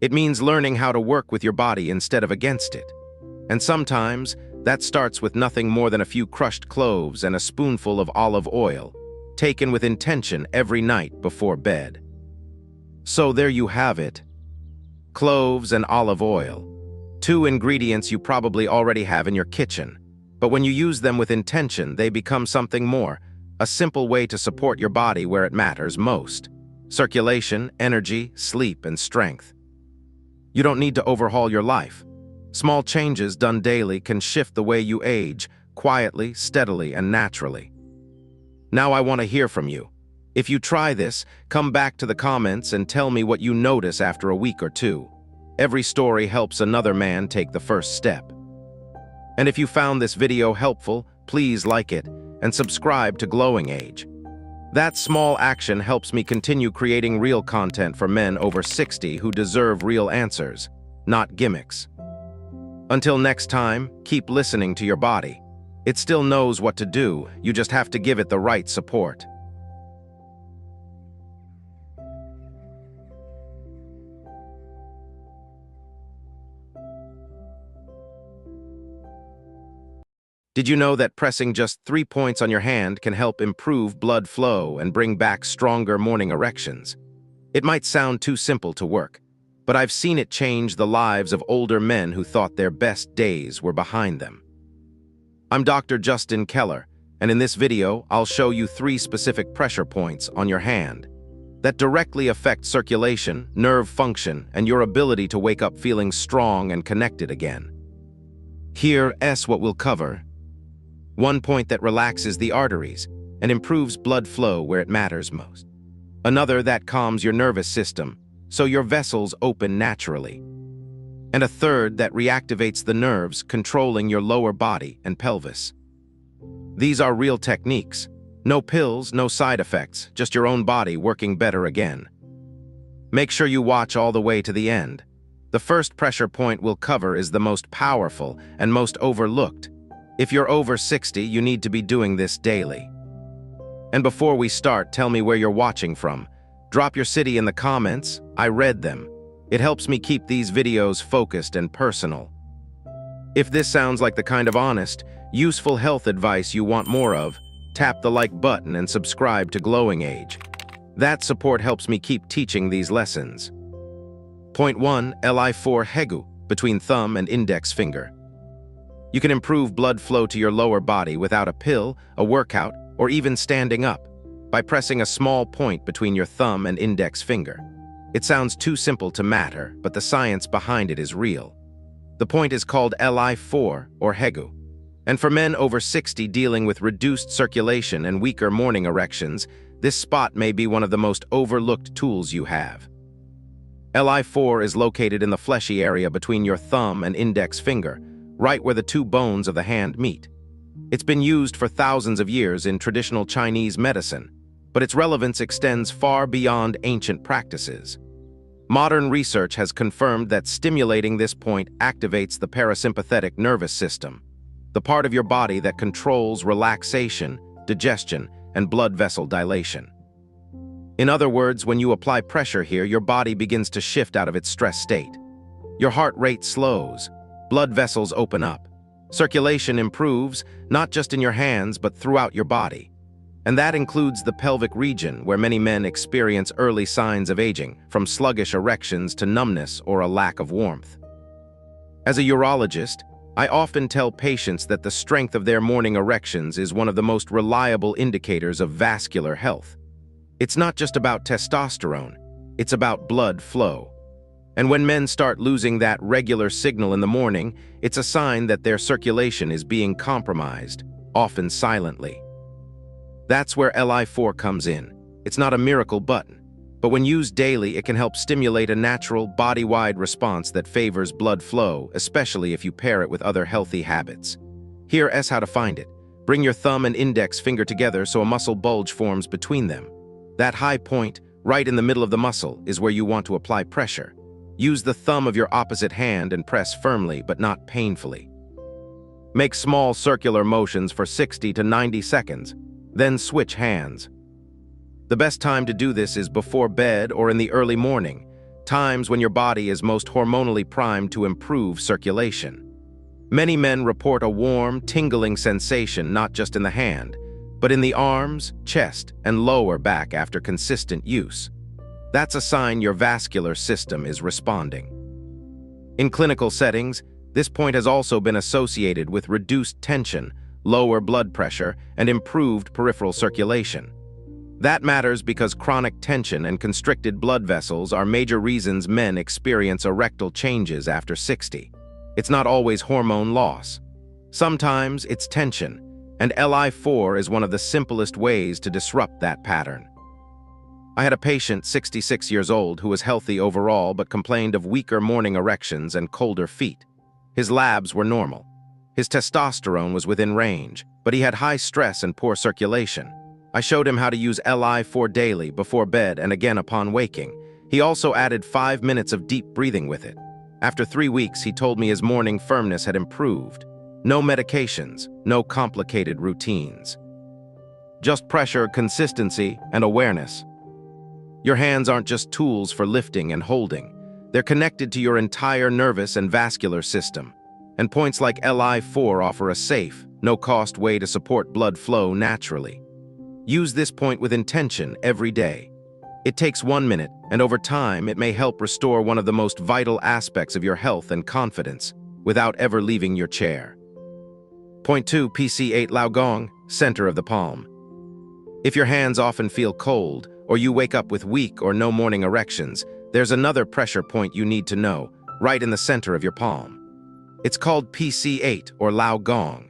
It means learning how to work with your body instead of against it. And sometimes, that starts with nothing more than a few crushed cloves and a spoonful of olive oil, taken with intention every night before bed. So there you have it. Cloves and olive oil. 2 ingredients you probably already have in your kitchen. But when you use them with intention, they become something more, a simple way to support your body where it matters most. Circulation, energy, sleep, and strength. You don't need to overhaul your life. Small changes done daily can shift the way you age, quietly, steadily, and naturally. Now I want to hear from you. If you try this, come back to the comments and tell me what you notice after a week or 2. Every story helps another man take the first step. And if you found this video helpful, please like it and subscribe to Glowing Age. That small action helps me continue creating real content for men over 60 who deserve real answers, not gimmicks. Until next time, keep listening to your body. It still knows what to do, you just have to give it the right support. Did you know that pressing just 3 points on your hand can help improve blood flow and bring back stronger morning erections? It might sound too simple to work, but I've seen it change the lives of older men who thought their best days were behind them. I'm Dr. Justin Keller, and in this video, I'll show you 3 specific pressure points on your hand that directly affect circulation, nerve function, and your ability to wake up feeling strong and connected again. Here's what we'll cover. 1 point that relaxes the arteries and improves blood flow where it matters most. Another that calms your nervous system, so your vessels open naturally. And a third that reactivates the nerves controlling your lower body and pelvis. These are real techniques. No pills, no side effects, just your own body working better again. Make sure you watch all the way to the end. The first pressure point we'll cover is the most powerful and most overlooked. If you're over 60, you need to be doing this daily. And before we start, tell me where you're watching from. Drop your city in the comments. I read them. It helps me keep these videos focused and personal. If this sounds like the kind of honest, useful health advice you want more of, tap the like button and subscribe to Glowing Age. That support helps me keep teaching these lessons. Point 1. Li4 Hegu, between thumb and index finger. You can improve blood flow to your lower body without a pill, a workout, or even standing up, by pressing a small point between your thumb and index finger. It sounds too simple to matter, but the science behind it is real. The point is called Li4, or Hegu. And for men over 60 dealing with reduced circulation and weaker morning erections, this spot may be one of the most overlooked tools you have. Li4 is located in the fleshy area between your thumb and index finger, right where the 2 bones of the hand meet. It's been used for thousands of years in traditional Chinese medicine, but its relevance extends far beyond ancient practices. Modern research has confirmed that stimulating this point activates the parasympathetic nervous system, the part of your body that controls relaxation, digestion, and blood vessel dilation. In other words, when you apply pressure here, your body begins to shift out of its stress state. Your heart rate slows, blood vessels open up, circulation improves, not just in your hands but throughout your body. And that includes the pelvic region, where many men experience early signs of aging, from sluggish erections to numbness or a lack of warmth. As a urologist, I often tell patients that the strength of their morning erections is one of the most reliable indicators of vascular health. It's not just about testosterone, it's about blood flow. And when men start losing that regular signal in the morning, it's a sign that their circulation is being compromised, often silently. That's where Li4 comes in. It's not a miracle button, but when used daily, it can help stimulate a natural, body-wide response that favors blood flow, especially if you pair it with other healthy habits. Here's how to find it. Bring your thumb and index finger together so a muscle bulge forms between them. That high point, right in the middle of the muscle, is where you want to apply pressure. Use the thumb of your opposite hand and press firmly, but not painfully. Make small circular motions for 60 to 90 seconds. Then switch hands. The best time to do this is before bed or in the early morning, times when your body is most hormonally primed to improve circulation. Many men report a warm, tingling sensation not just in the hand, but in the arms, chest, and lower back after consistent use. That's a sign your vascular system is responding. In clinical settings, this point has also been associated with reduced tension, lower blood pressure, and improved peripheral circulation. That matters because chronic tension and constricted blood vessels are major reasons men experience erectile changes after 60. It's not always hormone loss. Sometimes it's tension, and Li4 is one of the simplest ways to disrupt that pattern. I had a patient, 66 years old, who was healthy overall but complained of weaker morning erections and colder feet. His labs were normal. His testosterone was within range, but he had high stress and poor circulation. I showed him how to use Li4 daily, before bed and again upon waking. He also added 5 minutes of deep breathing with it. After 3 weeks, he told me his morning firmness had improved. No medications, no complicated routines. Just pressure, consistency, and awareness. Your hands aren't just tools for lifting and holding. They're connected to your entire nervous and vascular system. And points like Li4 offer a safe, no-cost way to support blood flow naturally. Use this point with intention every day. It takes 1 minute, and over time, it may help restore one of the most vital aspects of your health and confidence without ever leaving your chair. Point 2, PC8 Lao Gong, center of the palm. If your hands often feel cold, or you wake up with weak or no morning erections, there's another pressure point you need to know, right in the center of your palm. It's called PC8, or Lao Gong,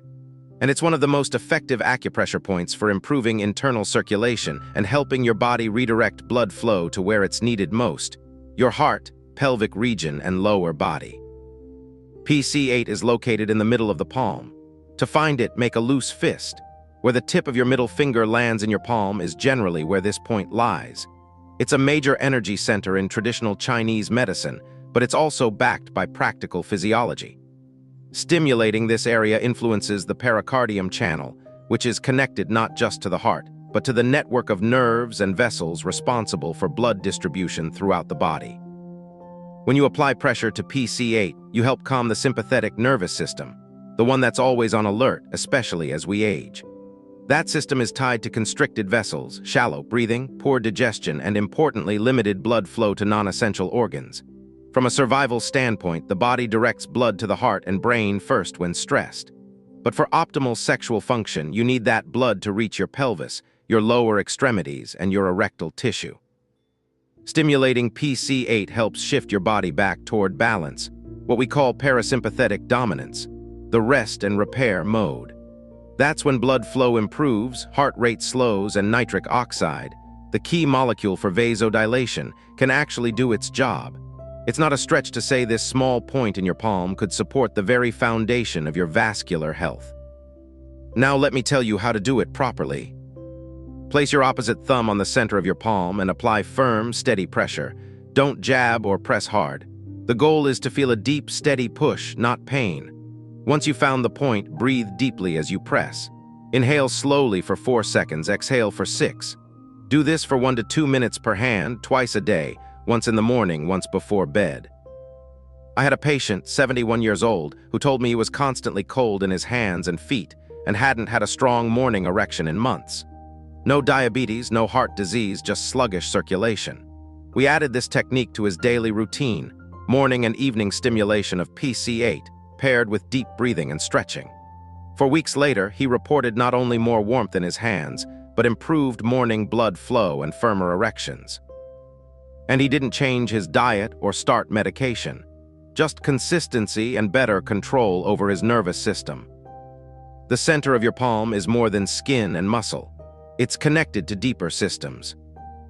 and it's one of the most effective acupressure points for improving internal circulation and helping your body redirect blood flow to where it's needed most: your heart, pelvic region, and lower body. PC8 is located in the middle of the palm. To find it, make a loose fist. Where the tip of your middle finger lands in your palm is generally where this point lies. It's a major energy center in traditional Chinese medicine, but it's also backed by practical physiology. Stimulating this area influences the pericardium channel, which is connected not just to the heart, but to the network of nerves and vessels responsible for blood distribution throughout the body. When you apply pressure to PC8, you help calm the sympathetic nervous system, the one that's always on alert, especially as we age. That system is tied to constricted vessels, shallow breathing, poor digestion, and importantly, limited blood flow to non-essential organs. From a survival standpoint, the body directs blood to the heart and brain first when stressed. But for optimal sexual function, you need that blood to reach your pelvis, your lower extremities, and your erectile tissue. Stimulating PC8 helps shift your body back toward balance, what we call parasympathetic dominance, the rest and repair mode. That's when blood flow improves, heart rate slows, and nitric oxide, the key molecule for vasodilation, can actually do its job. It's not a stretch to say this small point in your palm could support the very foundation of your vascular health. Now let me tell you how to do it properly. Place your opposite thumb on the center of your palm and apply firm, steady pressure. Don't jab or press hard. The goal is to feel a deep, steady push, not pain. Once you've found the point, breathe deeply as you press. Inhale slowly for 4 seconds, exhale for 6. Do this for 1 to 2 minutes per hand, twice a day, once in the morning, once before bed. I had a patient, 71 years old, who told me he was constantly cold in his hands and feet and hadn't had a strong morning erection in months. No diabetes, no heart disease, just sluggish circulation. We added this technique to his daily routine, morning and evening stimulation of PC8, paired with deep breathing and stretching. For weeks later, he reported not only more warmth in his hands, but improved morning blood flow and firmer erections. And he didn't change his diet or start medication, just consistency and better control over his nervous system. The center of your palm is more than skin and muscle. It's connected to deeper systems.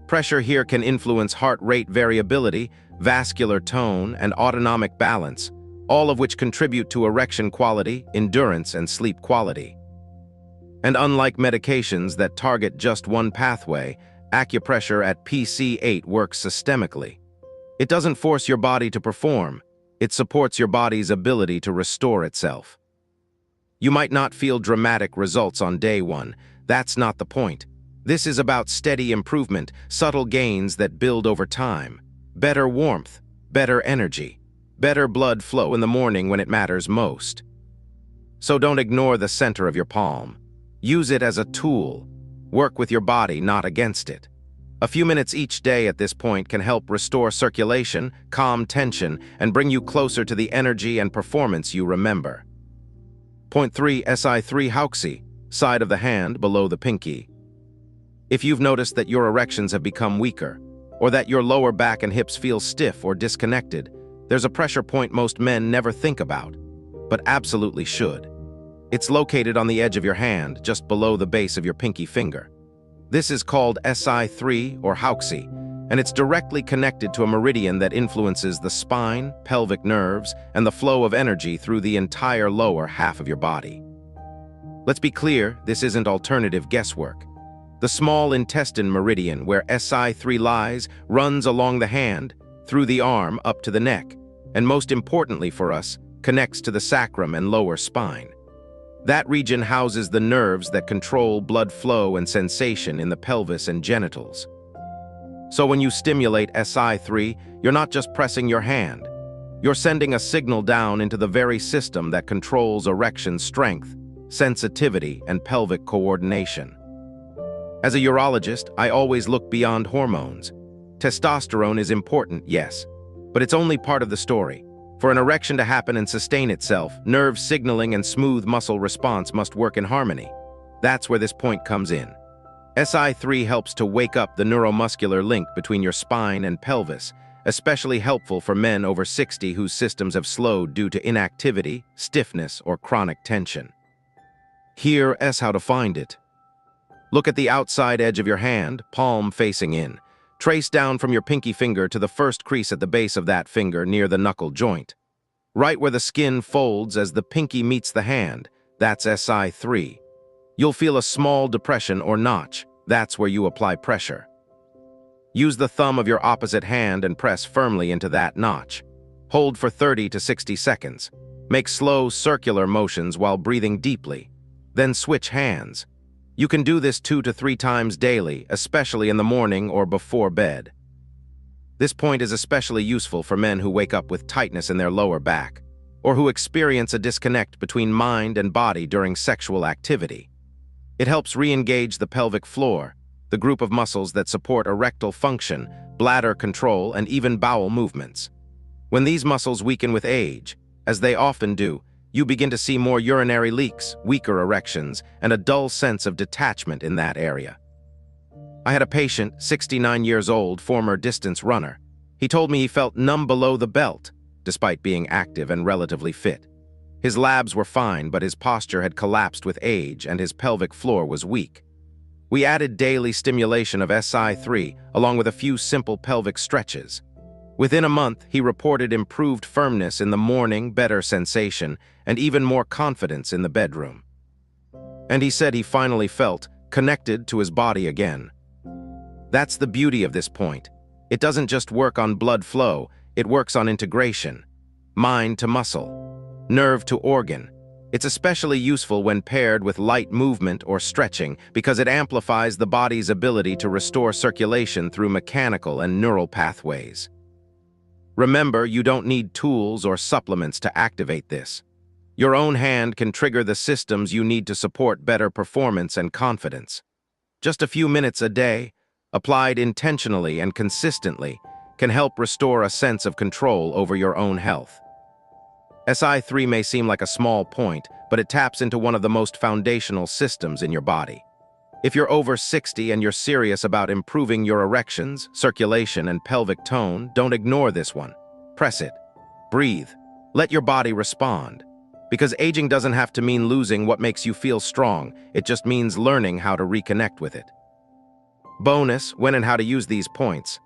Pressure here can influence heart rate variability, vascular tone, and autonomic balance, all of which contribute to erection quality, endurance, and sleep quality. And unlike medications that target just one pathway, acupressure at PC8 works systemically. It doesn't force your body to perform. It supports your body's ability to restore itself. You might not feel dramatic results on day one. That's not the point. This is about steady improvement, subtle gains that build over time. Better warmth, better energy, better blood flow in the morning when it matters most. So don't ignore the center of your palm. Use it as a tool. Work with your body, not against it. A few minutes each day at this point can help restore circulation, calm tension, and bring you closer to the energy and performance you remember. Point 3. SI3 Hauxi, side of the hand below the pinky. If you've noticed that your erections have become weaker, or that your lower back and hips feel stiff or disconnected, there's a pressure point most men never think about, but absolutely should. It's located on the edge of your hand, just below the base of your pinky finger. This is called SI3 or Hauxi, and it's directly connected to a meridian that influences the spine, pelvic nerves, and the flow of energy through the entire lower half of your body. Let's be clear, this isn't alternative guesswork. The small intestine meridian, where SI3 lies, runs along the hand, through the arm up to the neck, and most importantly for us, connects to the sacrum and lower spine. That region houses the nerves that control blood flow and sensation in the pelvis and genitals. So when you stimulate SI3, you're not just pressing your hand. You're sending a signal down into the very system that controls erection strength, sensitivity, and pelvic coordination. As a urologist, I always look beyond hormones. Testosterone is important, yes, but it's only part of the story. For an erection to happen and sustain itself, nerve signaling and smooth muscle response must work in harmony. That's where this point comes in. SI3 helps to wake up the neuromuscular link between your spine and pelvis, especially helpful for men over 60 whose systems have slowed due to inactivity, stiffness, or chronic tension. Here's how to find it. Look at the outside edge of your hand, palm facing in. Trace down from your pinky finger to the first crease at the base of that finger near the knuckle joint. Right where the skin folds as the pinky meets the hand, that's SI3. You'll feel a small depression or notch. That's where you apply pressure. Use the thumb of your opposite hand and press firmly into that notch. Hold for 30 to 60 seconds. Make slow circular motions while breathing deeply. Then switch hands. You can do this 2 to 3 times daily, especially in the morning or before bed. This point is especially useful for men who wake up with tightness in their lower back, or who experience a disconnect between mind and body during sexual activity. It helps re-engage the pelvic floor, the group of muscles that support erectile function, bladder control, and even bowel movements. When these muscles weaken with age, as they often do, you begin to see more urinary leaks, weaker erections, and a dull sense of detachment in that area. I had a patient, 69 years old, former distance runner. He told me he felt numb below the belt, despite being active and relatively fit. His labs were fine, but his posture had collapsed with age and his pelvic floor was weak. We added daily stimulation of SI3, along with a few simple pelvic stretches. Within a month, he reported improved firmness in the morning, better sensation, and even more confidence in the bedroom. And he said he finally felt connected to his body again. That's the beauty of this point. It doesn't just work on blood flow, it works on integration. Mind to muscle, nerve to organ. It's especially useful when paired with light movement or stretching because it amplifies the body's ability to restore circulation through mechanical and neural pathways. Remember, you don't need tools or supplements to activate this. Your own hand can trigger the systems you need to support better performance and confidence. Just a few minutes a day, applied intentionally and consistently, can help restore a sense of control over your own health. SI3 may seem like a small point, but it taps into one of the most foundational systems in your body. If you're over 60 and you're serious about improving your erections, circulation, and pelvic tone, don't ignore this one. Press it. Breathe. Let your body respond. Because aging doesn't have to mean losing what makes you feel strong, it just means learning how to reconnect with it. Bonus, when and how to use these points.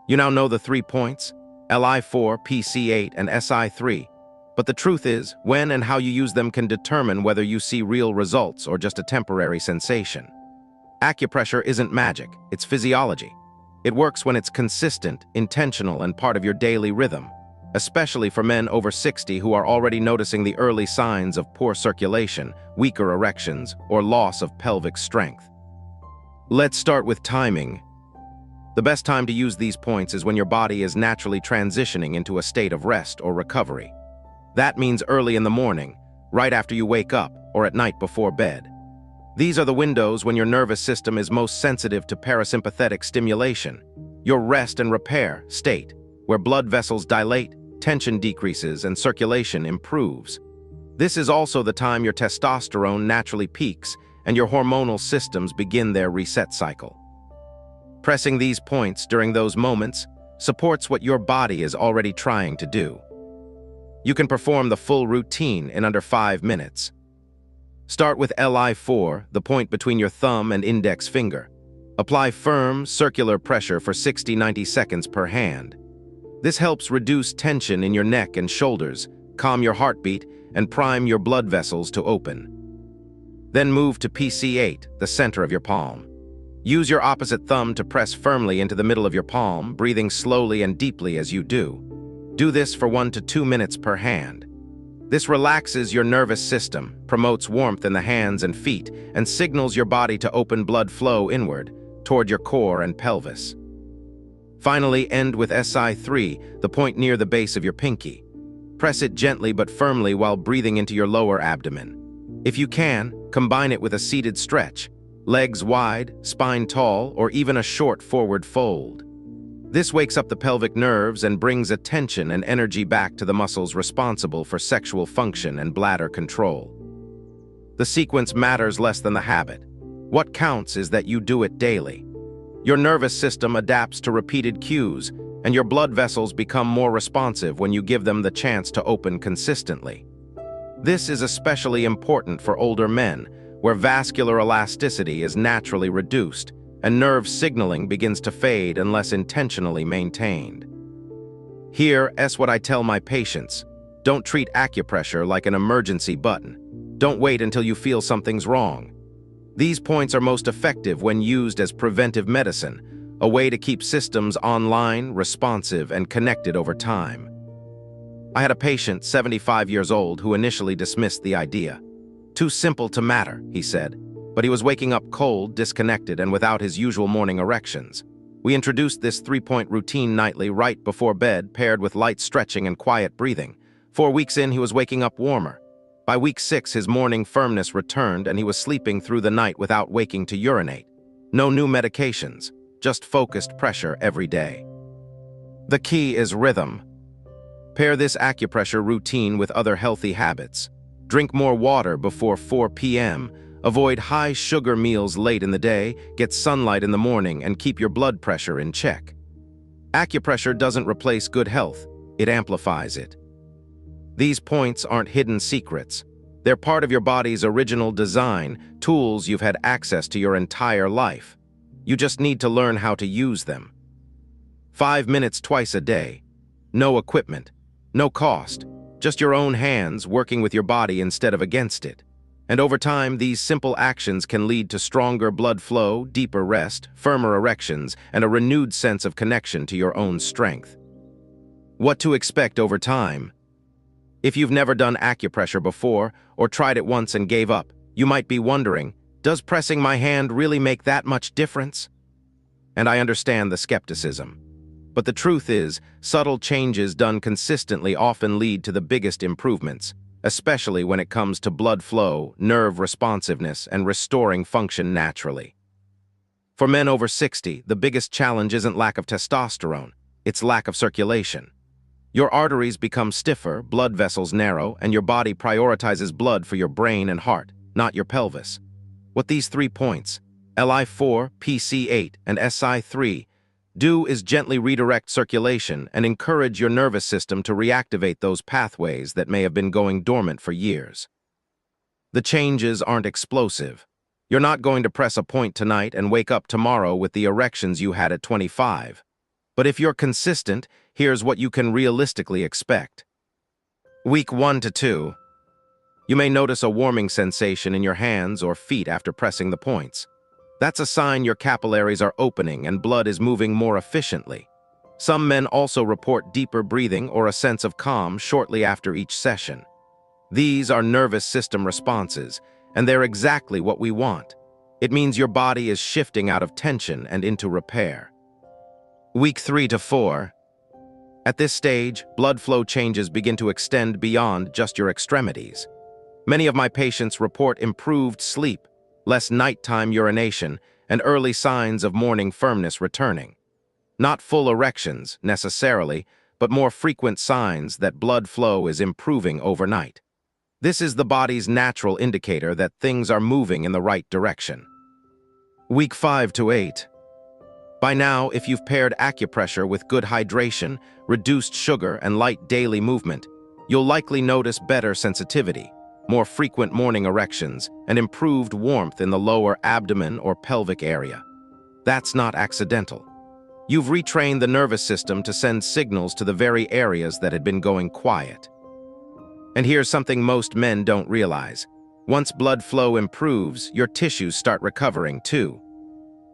You now know the 3 points, Li4, PC8, and Si3. But the truth is, when and how you use them can determine whether you see real results or just a temporary sensation. Acupressure isn't magic, it's physiology. It works when it's consistent, intentional, and part of your daily rhythm, especially for men over 60 who are already noticing the early signs of poor circulation, weaker erections, or loss of pelvic strength. Let's start with timing. The best time to use these points is when your body is naturally transitioning into a state of rest or recovery. That means early in the morning, right after you wake up, or at night before bed. These are the windows when your nervous system is most sensitive to parasympathetic stimulation, your rest and repair state, where blood vessels dilate, tension decreases, and circulation improves. This is also the time your testosterone naturally peaks and your hormonal systems begin their reset cycle. Pressing these points during those moments supports what your body is already trying to do. You can perform the full routine in under 5 minutes. Start with Li4, the point between your thumb and index finger. Apply firm, circular pressure for 60-90 seconds per hand. This helps reduce tension in your neck and shoulders, calm your heartbeat, and prime your blood vessels to open. Then move to PC8, the center of your palm. Use your opposite thumb to press firmly into the middle of your palm, breathing slowly and deeply as you do. Do this for 1 to 2 minutes per hand. This relaxes your nervous system, promotes warmth in the hands and feet, and signals your body to open blood flow inward, toward your core and pelvis. Finally, end with Si3, the point near the base of your pinky. Press it gently but firmly while breathing into your lower abdomen. If you can, combine it with a seated stretch, legs wide, spine tall, or even a short forward fold. This wakes up the pelvic nerves and brings attention and energy back to the muscles responsible for sexual function and bladder control. The sequence matters less than the habit. What counts is that you do it daily. Your nervous system adapts to repeated cues, and your blood vessels become more responsive when you give them the chance to open consistently. This is especially important for older men, where vascular elasticity is naturally reduced, and nerve signaling begins to fade unless intentionally maintained. Here's what I tell my patients. Don't treat acupressure like an emergency button. Don't wait until you feel something's wrong. These points are most effective when used as preventive medicine, a way to keep systems online, responsive, and connected over time. I had a patient, 75 years old, who initially dismissed the idea. Too simple to matter, he said, but he was waking up cold, disconnected, and without his usual morning erections. We introduced this 3-point routine nightly right before bed, paired with light stretching and quiet breathing. 4 weeks in, he was waking up warmer. By week 6, his morning firmness returned and he was sleeping through the night without waking to urinate. No new medications, just focused pressure every day. The key is rhythm. Pair this acupressure routine with other healthy habits. Drink more water before 4 p.m., avoid high-sugar meals late in the day, get sunlight in the morning, and keep your blood pressure in check. Acupressure doesn't replace good health, it amplifies it. These points aren't hidden secrets. They're part of your body's original design, tools you've had access to your entire life. You just need to learn how to use them. 5 minutes twice a day. No equipment, no cost, just your own hands working with your body instead of against it. And over time, these simple actions can lead to stronger blood flow, deeper rest, firmer erections, and a renewed sense of connection to your own strength. What to expect over time? If you've never done acupressure before or tried it once and gave up, you might be wondering, does pressing my hand really make that much difference? And I understand the skepticism. But the truth is, subtle changes done consistently often lead to the biggest improvements, especially when it comes to blood flow, nerve responsiveness, and restoring function naturally. For men over 60, the biggest challenge isn't lack of testosterone, it's lack of circulation. Your arteries become stiffer, blood vessels narrow, and your body prioritizes blood for your brain and heart, not your pelvis. What these 3 points, Li4, PC8, and Si3, do is gently redirect circulation and encourage your nervous system to reactivate those pathways that may have been going dormant for years. The changes aren't explosive. You're not going to press a point tonight and wake up tomorrow with the erections you had at 25. But if you're consistent, here's what you can realistically expect. Week 1 to 2. You may notice a warming sensation in your hands or feet after pressing the points. That's a sign your capillaries are opening and blood is moving more efficiently. Some men also report deeper breathing or a sense of calm shortly after each session. These are nervous system responses, and they're exactly what we want. It means your body is shifting out of tension and into repair. Week 3 to 4. At this stage, blood flow changes begin to extend beyond just your extremities. Many of my patients report improved sleep, less nighttime urination, and early signs of morning firmness returning. Not full erections, necessarily, but more frequent signs that blood flow is improving overnight. This is the body's natural indicator that things are moving in the right direction. Week 5 to 8. By now, if you've paired acupressure with good hydration, reduced sugar, and light daily movement, you'll likely notice better sensitivity, more frequent morning erections, and improved warmth in the lower abdomen or pelvic area. That's not accidental. You've retrained the nervous system to send signals to the very areas that had been going quiet. And here's something most men don't realize. Once blood flow improves, your tissues start recovering too.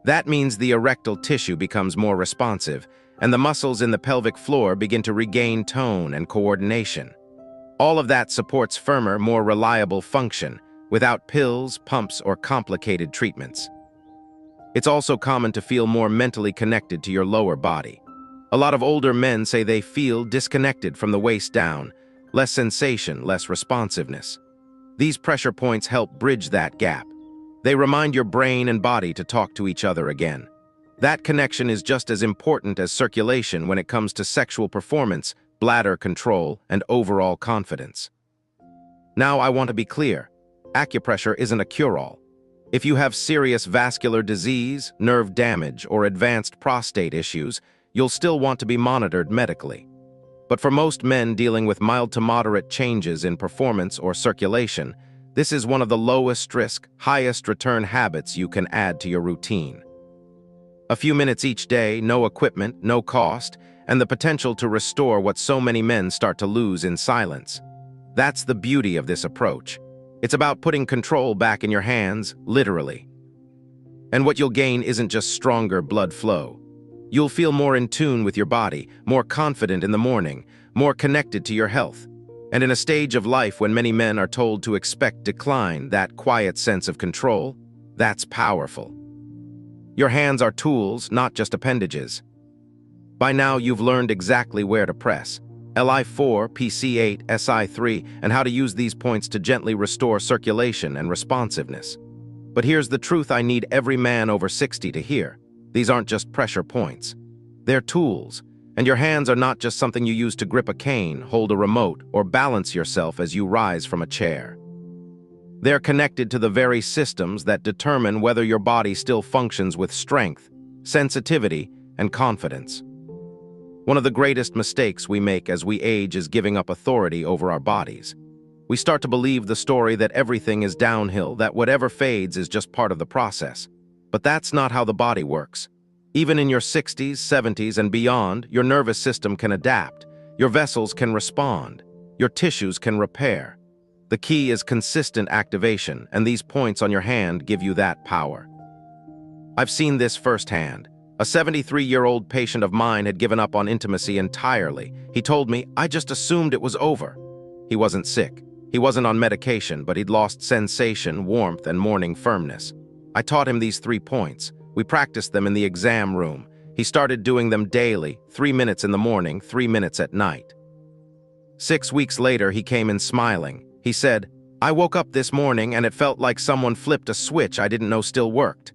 That means the erectile tissue becomes more responsive, and the muscles in the pelvic floor begin to regain tone and coordination. All of that supports firmer, more reliable function, without pills, pumps, or complicated treatments. It's also common to feel more mentally connected to your lower body. A lot of older men say they feel disconnected from the waist down, less sensation, less responsiveness. These pressure points help bridge that gap. They remind your brain and body to talk to each other again. That connection is just as important as circulation when it comes to sexual performance, bladder control, and overall confidence. Now I want to be clear, acupressure isn't a cure-all. If you have serious vascular disease, nerve damage, or advanced prostate issues, you'll still want to be monitored medically. But for most men dealing with mild to moderate changes in performance or circulation, this is one of the lowest risk, highest return habits you can add to your routine. A few minutes each day, no equipment, no cost, and the potential to restore what so many men start to lose in silence. That's the beauty of this approach. It's about putting control back in your hands, literally. And what you'll gain isn't just stronger blood flow. You'll feel more in tune with your body, more confident in the morning, more connected to your health. And in a stage of life when many men are told to expect decline, that quiet sense of control, that's powerful. Your hands are tools, not just appendages. By now, you've learned exactly where to press. Li4, PC8, Si3, and how to use these points to gently restore circulation and responsiveness. But here's the truth I need every man over 60 to hear. These aren't just pressure points. They're tools, and your hands are not just something you use to grip a cane, hold a remote, or balance yourself as you rise from a chair. They're connected to the very systems that determine whether your body still functions with strength, sensitivity, and confidence. One of the greatest mistakes we make as we age is giving up authority over our bodies. We start to believe the story that everything is downhill, that whatever fades is just part of the process. But that's not how the body works. Even in your 60s, 70s, and beyond, your nervous system can adapt, your vessels can respond, your tissues can repair. The key is consistent activation, and these points on your hand give you that power. I've seen this firsthand. A 73-year-old patient of mine had given up on intimacy entirely. He told me, "I just assumed it was over." He wasn't sick. He wasn't on medication, but he'd lost sensation, warmth, and morning firmness. I taught him these 3 points. We practiced them in the exam room. He started doing them daily, 3 minutes in the morning, 3 minutes at night. 6 weeks later, he came in smiling. He said, "I woke up this morning and it felt like someone flipped a switch I didn't know still worked."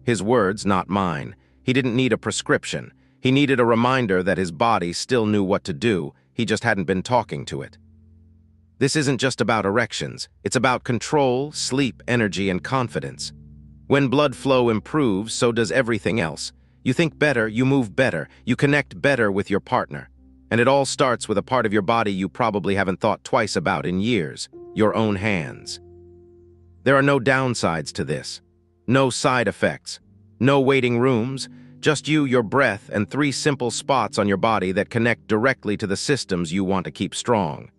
His words, not mine. He didn't need a prescription. He needed a reminder that his body still knew what to do, he just hadn't been talking to it. This isn't just about erections. It's about control, sleep, energy, and confidence. When blood flow improves, so does everything else. You think better, you move better, you connect better with your partner. And it all starts with a part of your body you probably haven't thought twice about in years: your own hands. There are no downsides to this. No side effects. No waiting rooms. Just you, your breath, and 3 simple spots on your body that connect directly to the systems you want to keep strong.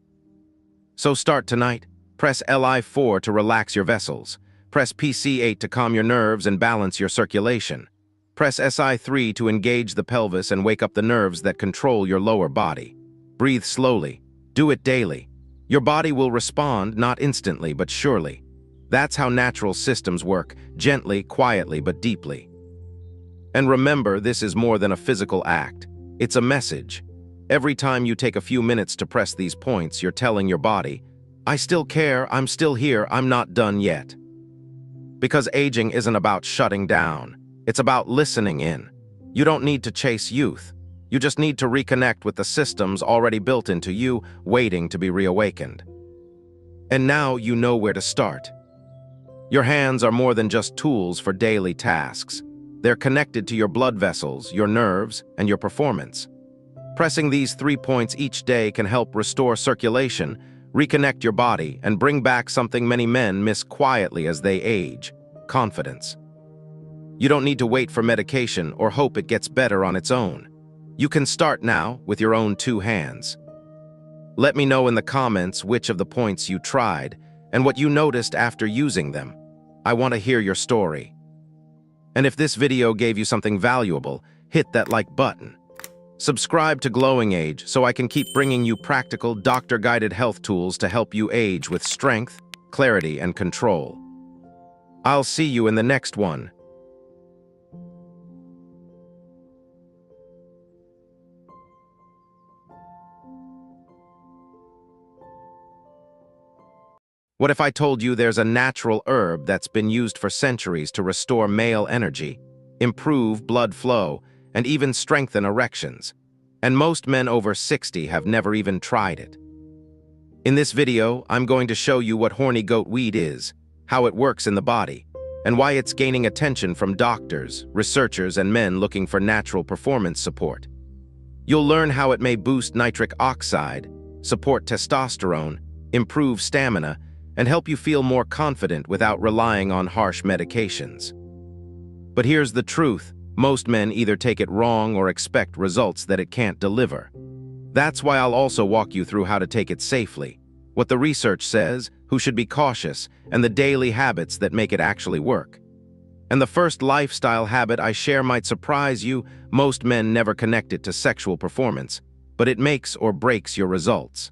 So start tonight. Press Li4 to relax your vessels. Press PC8 to calm your nerves and balance your circulation. Press Si3 to engage the pelvis and wake up the nerves that control your lower body. Breathe slowly. Do it daily. Your body will respond, not instantly, but surely. That's how natural systems work, gently, quietly, but deeply. And remember, this is more than a physical act. It's a message. Every time you take a few minutes to press these points, you're telling your body, "I still care, I'm still here, I'm not done yet." Because aging isn't about shutting down. It's about listening in. You don't need to chase youth. You just need to reconnect with the systems already built into you, waiting to be reawakened. And now you know where to start. Your hands are more than just tools for daily tasks. They're connected to your blood vessels, your nerves, and your performance. Pressing these 3 points each day can help restore circulation, reconnect your body, and bring back something many men miss quietly as they age: confidence. You don't need to wait for medication or hope it gets better on its own. You can start now with your own 2 hands. Let me know in the comments which of the points you tried and what you noticed after using them. I want to hear your story. And if this video gave you something valuable, hit that like button. Subscribe to Glowing Age so I can keep bringing you practical, doctor-guided health tools to help you age with strength, clarity, and control. I'll see you in the next one. What if I told you there's a natural herb that's been used for centuries to restore male energy, improve blood flow, and even strengthen erections? And most men over 60 have never even tried it. In this video, I'm going to show you what horny goat weed is, how it works in the body, and why it's gaining attention from doctors, researchers, and men looking for natural performance support. You'll learn how it may boost nitric oxide, support testosterone, improve stamina, and help you feel more confident without relying on harsh medications. But here's the truth: most men either take it wrong or expect results that it can't deliver. That's why I'll also walk you through how to take it safely, what the research says, who should be cautious, and the daily habits that make it actually work. And the first lifestyle habit I share might surprise you. Most men never connect it to sexual performance, but it makes or breaks your results.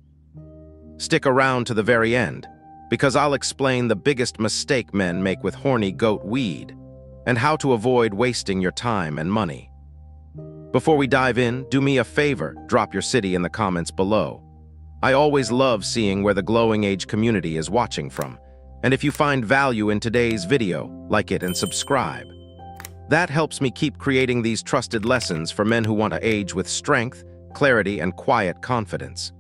Stick around to the very end, because I'll explain the biggest mistake men make with horny goat weed, and how to avoid wasting your time and money. Before we dive in, do me a favor, drop your city in the comments below. I always love seeing where the Glowing Age community is watching from, and if you find value in today's video, like it and subscribe. That helps me keep creating these trusted lessons for men who want to age with strength, clarity, and quiet confidence.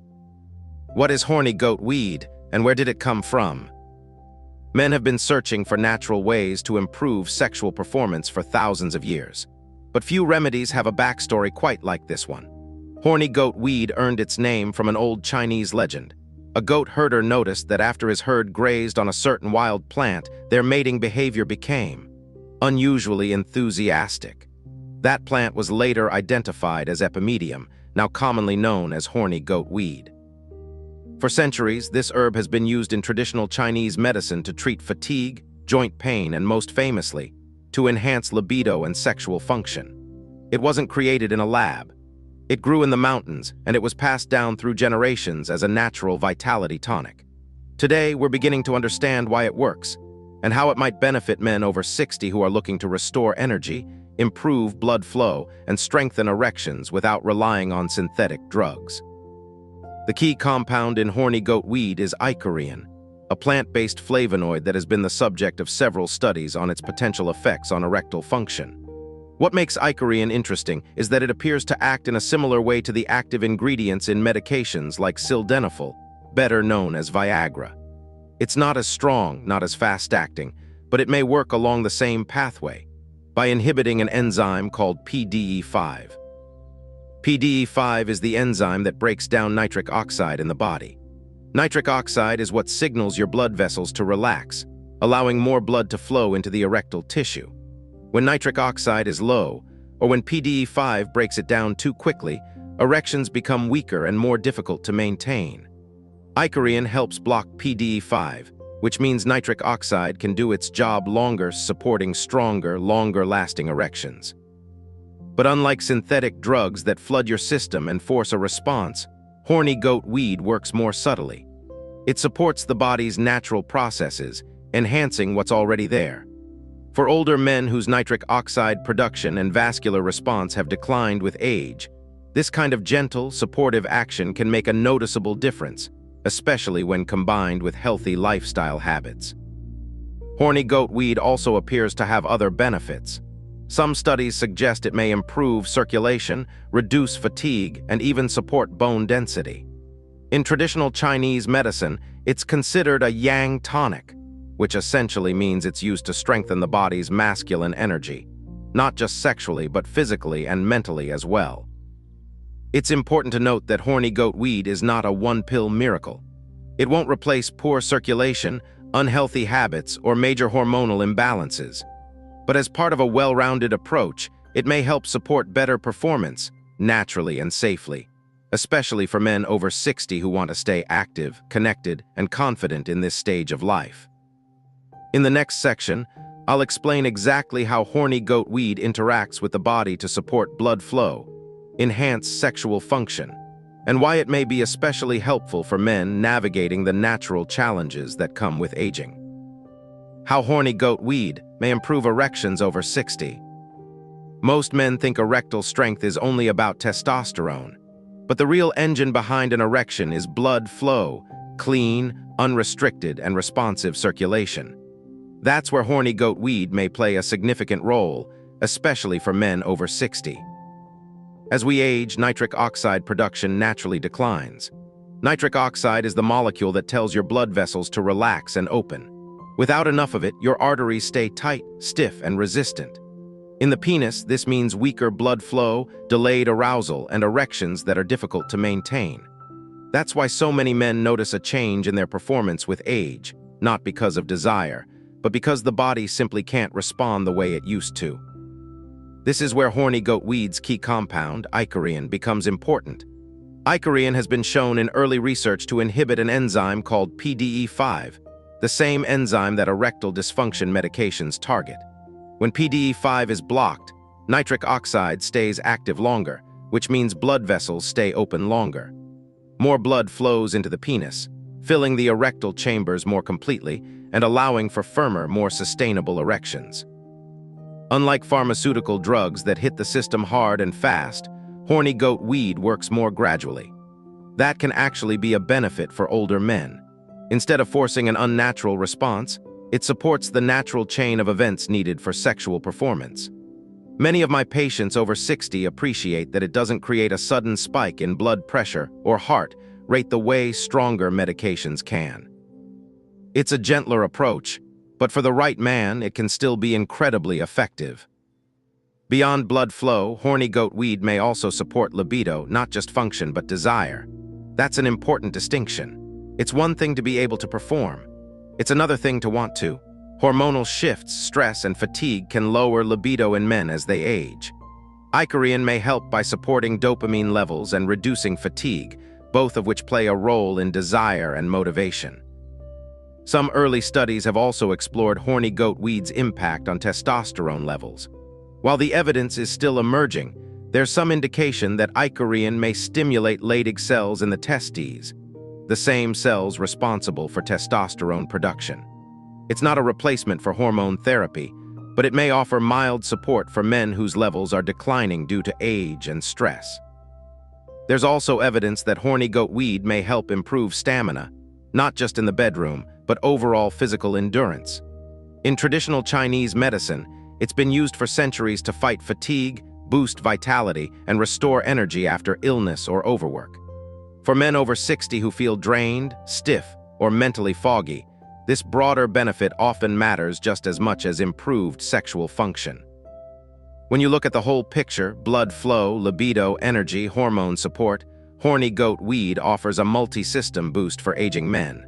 What is horny goat weed, and where did it come from? Men have been searching for natural ways to improve sexual performance for thousands of years. But few remedies have a backstory quite like this one. Horny goat weed earned its name from an old Chinese legend. A goat herder noticed that after his herd grazed on a certain wild plant, their mating behavior became unusually enthusiastic. That plant was later identified as epimedium, now commonly known as horny goat weed. For centuries, this herb has been used in traditional Chinese medicine to treat fatigue, joint pain, and most famously, to enhance libido and sexual function. It wasn't created in a lab. It grew in the mountains, and it was passed down through generations as a natural vitality tonic. Today, we're beginning to understand why it works, and how it might benefit men over 60 who are looking to restore energy, improve blood flow, and strengthen erections without relying on synthetic drugs. The key compound in horny goat weed is icorian, a plant-based flavonoid that has been the subject of several studies on its potential effects on erectile function. What makes icorian interesting is that it appears to act in a similar way to the active ingredients in medications like sildenafil, better known as Viagra. It's not as strong, not as fast-acting, but it may work along the same pathway, by inhibiting an enzyme called PDE5. PDE5 is the enzyme that breaks down nitric oxide in the body. Nitric oxide is what signals your blood vessels to relax, allowing more blood to flow into the erectile tissue. When nitric oxide is low, or when PDE5 breaks it down too quickly, erections become weaker and more difficult to maintain. Icorian helps block PDE5, which means nitric oxide can do its job longer, supporting stronger, longer-lasting erections. But unlike synthetic drugs that flood your system and force a response, horny goat weed works more subtly. It supports the body's natural processes, enhancing what's already there. For older men whose nitric oxide production and vascular response have declined with age, this kind of gentle, supportive action can make a noticeable difference, especially when combined with healthy lifestyle habits. Horny goat weed also appears to have other benefits. Some studies suggest it may improve circulation, reduce fatigue, and even support bone density. In traditional Chinese medicine, it's considered a yang tonic, which essentially means it's used to strengthen the body's masculine energy, not just sexually but physically and mentally as well. It's important to note that horny goat weed is not a one-pill miracle. It won't replace poor circulation, unhealthy habits, or major hormonal imbalances. But as part of a well-rounded approach, it may help support better performance, naturally and safely, especially for men over 60 who want to stay active, connected, and confident in this stage of life. In the next section, I'll explain exactly how horny goat weed interacts with the body to support blood flow, enhance sexual function, and why it may be especially helpful for men navigating the natural challenges that come with aging. How horny goat weed may improve erections over 60. Most men think erectile strength is only about testosterone, but the real engine behind an erection is blood flow, clean, unrestricted, and responsive circulation. That's where horny goat weed may play a significant role, especially for men over 60. As we age, nitric oxide production naturally declines. Nitric oxide is the molecule that tells your blood vessels to relax and open. Without enough of it, your arteries stay tight, stiff, and resistant. In the penis, this means weaker blood flow, delayed arousal, and erections that are difficult to maintain. That's why so many men notice a change in their performance with age, not because of desire, but because the body simply can't respond the way it used to. This is where horny goat weed's key compound, icorian, becomes important. Icorian has been shown in early research to inhibit an enzyme called PDE5, the same enzyme that erectile dysfunction medications target. When PDE5 is blocked, nitric oxide stays active longer, which means blood vessels stay open longer. More blood flows into the penis, filling the erectile chambers more completely and allowing for firmer, more sustainable erections. Unlike pharmaceutical drugs that hit the system hard and fast, horny goat weed works more gradually. That can actually be a benefit for older men. Instead of forcing an unnatural response, it supports the natural chain of events needed for sexual performance. Many of my patients over 60 appreciate that it doesn't create a sudden spike in blood pressure or heart rate the way stronger medications can. It's a gentler approach, but for the right man, it can still be incredibly effective. Beyond blood flow, horny goat weed may also support libido, not just function but desire. That's an important distinction. It's one thing to be able to perform. It's another thing to want to. Hormonal shifts, stress, and fatigue can lower libido in men as they age. Icorian may help by supporting dopamine levels and reducing fatigue, both of which play a role in desire and motivation. Some early studies have also explored horny goat weed's impact on testosterone levels. While the evidence is still emerging, there's some indication that icorian may stimulate Leydig cells in the testes, the same cells responsible for testosterone production. It's not a replacement for hormone therapy, but it may offer mild support for men whose levels are declining due to age and stress. There's also evidence that horny goat weed may help improve stamina, not just in the bedroom, but overall physical endurance. In traditional Chinese medicine, it's been used for centuries to fight fatigue, boost vitality, and restore energy after illness or overwork. For men over 60 who feel drained, stiff, or mentally foggy, this broader benefit often matters just as much as improved sexual function. When you look at the whole picture, blood flow, libido, energy, hormone support, horny goat weed offers a multi-system boost for aging men.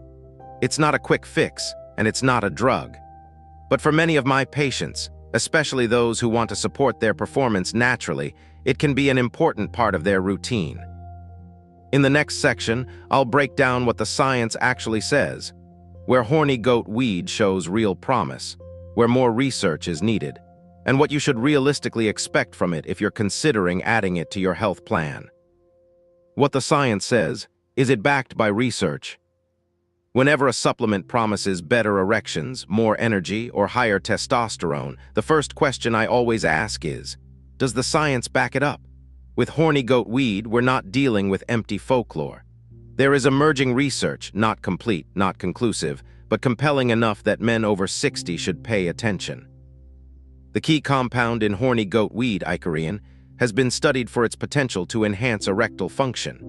It's not a quick fix, and it's not a drug. But for many of my patients, especially those who want to support their performance naturally, it can be an important part of their routine. In the next section, I'll break down what the science actually says, where horny goat weed shows real promise, where more research is needed, and what you should realistically expect from it if you're considering adding it to your health plan. What the science says, is it backed by research? Whenever a supplement promises better erections, more energy, or higher testosterone, the first question I always ask is, does the science back it up? With horny goat weed, we're not dealing with empty folklore. There is emerging research, not complete, not conclusive, but compelling enough that men over 60 should pay attention. The key compound in horny goat weed, icorian, has been studied for its potential to enhance erectile function.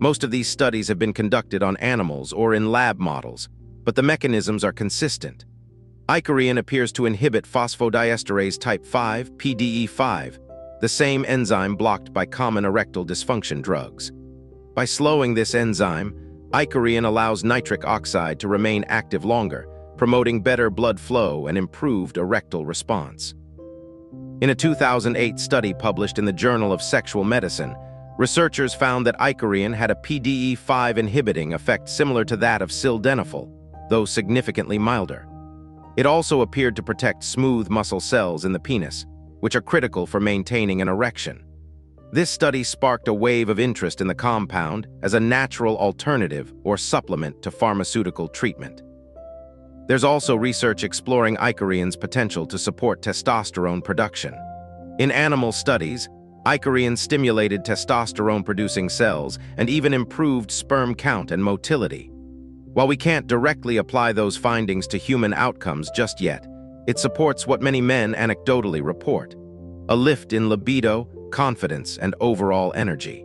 Most of these studies have been conducted on animals or in lab models, but the mechanisms are consistent. Icorian appears to inhibit phosphodiesterase type 5, PDE5, the same enzyme blocked by common erectile dysfunction drugs. By slowing this enzyme, icorian allows nitric oxide to remain active longer, promoting better blood flow and improved erectile response. In a 2008 study published in the Journal of Sexual Medicine, researchers found that icorian had a PDE5 inhibiting effect similar to that of sildenafil, though significantly milder. It also appeared to protect smooth muscle cells in the penis, which are critical for maintaining an erection. This study sparked a wave of interest in the compound as a natural alternative or supplement to pharmaceutical treatment. There's also research exploring icorian's potential to support testosterone production. In animal studies, icorian stimulated testosterone-producing cells and even improved sperm count and motility. While we can't directly apply those findings to human outcomes just yet, it supports what many men anecdotally report: a lift in libido, confidence, and overall energy.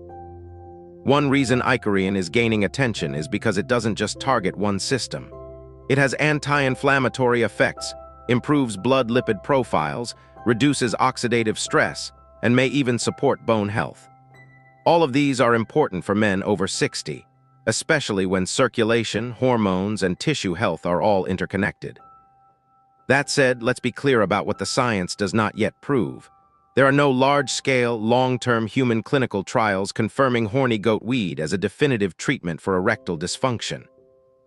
One reason icorian is gaining attention is because it doesn't just target one system. It has anti-inflammatory effects, improves blood lipid profiles, reduces oxidative stress, and may even support bone health. All of these are important for men over 60, especially when circulation, hormones, and tissue health are all interconnected. That said, let's be clear about what the science does not yet prove. There are no large-scale, long-term human clinical trials confirming horny goat weed as a definitive treatment for erectile dysfunction.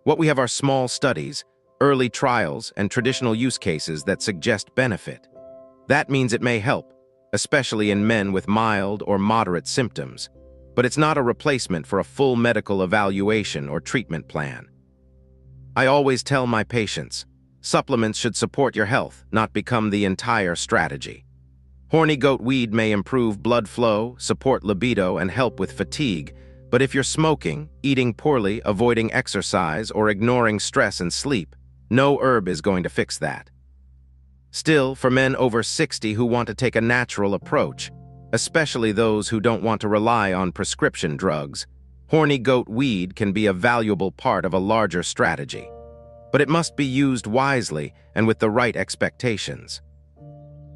What we have are small studies, early trials, and traditional use cases that suggest benefit. That means it may help, especially in men with mild or moderate symptoms, but it's not a replacement for a full medical evaluation or treatment plan. I always tell my patients, supplements should support your health, not become the entire strategy. Horny goat weed may improve blood flow, support libido, and help with fatigue, but if you're smoking, eating poorly, avoiding exercise, or ignoring stress and sleep, no herb is going to fix that. Still, for men over 60 who want to take a natural approach, especially those who don't want to rely on prescription drugs, horny goat weed can be a valuable part of a larger strategy. But it must be used wisely and with the right expectations.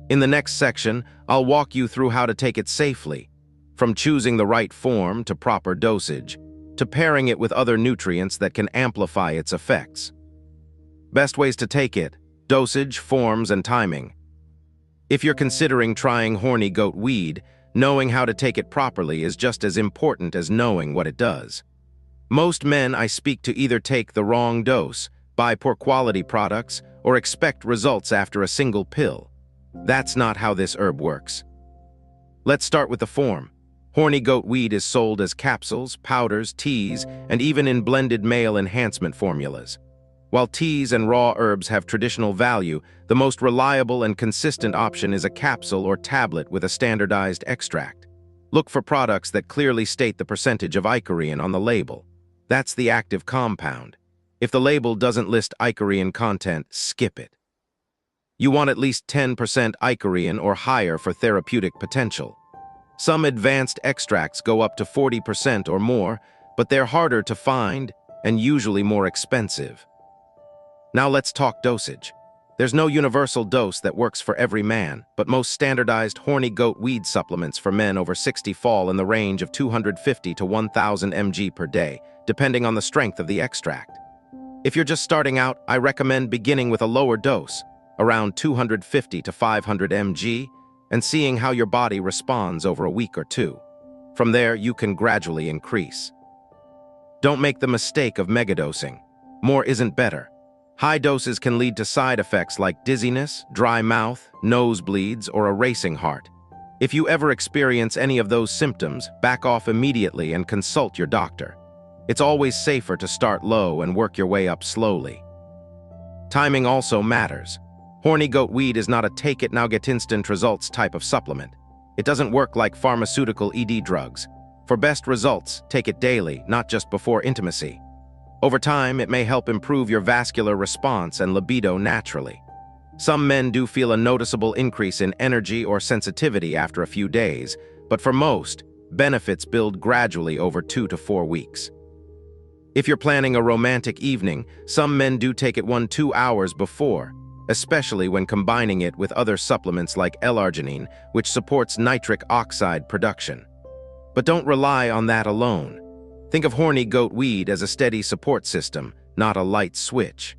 In the next section, I'll walk you through how to take it safely, from choosing the right form to proper dosage, to pairing it with other nutrients that can amplify its effects. Best ways to take it: dosage, forms, and timing. If you're considering trying horny goat weed, knowing how to take it properly is just as important as knowing what it does. Most men I speak to either take the wrong dose, buy poor quality products, or expect results after a single pill. That's not how this herb works. Let's start with the form. Horny goat weed is sold as capsules, powders, teas, and even in blended male enhancement formulas. While teas and raw herbs have traditional value, the most reliable and consistent option is a capsule or tablet with a standardized extract. Look for products that clearly state the percentage of icariin on the label. That's the active compound. If the label doesn't list icariin content, skip it. You want at least 10% icariin or higher for therapeutic potential. Some advanced extracts go up to 40% or more, but they're harder to find and usually more expensive. Now let's talk dosage. There's no universal dose that works for every man, but most standardized horny goat weed supplements for men over 60 fall in the range of 250 to 1,000 mg per day, depending on the strength of the extract. If you're just starting out, I recommend beginning with a lower dose, around 250 to 500 mg, and seeing how your body responds over a week or two. From there, you can gradually increase. Don't make the mistake of megadosing. More isn't better. High doses can lead to side effects like dizziness, dry mouth, nosebleeds, or a racing heart. If you ever experience any of those symptoms, back off immediately and consult your doctor. It's always safer to start low and work your way up slowly. Timing also matters. Horny goat weed is not a take-it-now-get-instant results type of supplement. It doesn't work like pharmaceutical ED drugs. For best results, take it daily, not just before intimacy. Over time, it may help improve your vascular response and libido naturally. Some men do feel a noticeable increase in energy or sensitivity after a few days, but for most, benefits build gradually over 2 to 4 weeks. If you're planning a romantic evening, some men do take it 1-2 hours before, especially when combining it with other supplements like L-arginine, which supports nitric oxide production. But don't rely on that alone. Think of horny goat weed as a steady support system, not a light switch.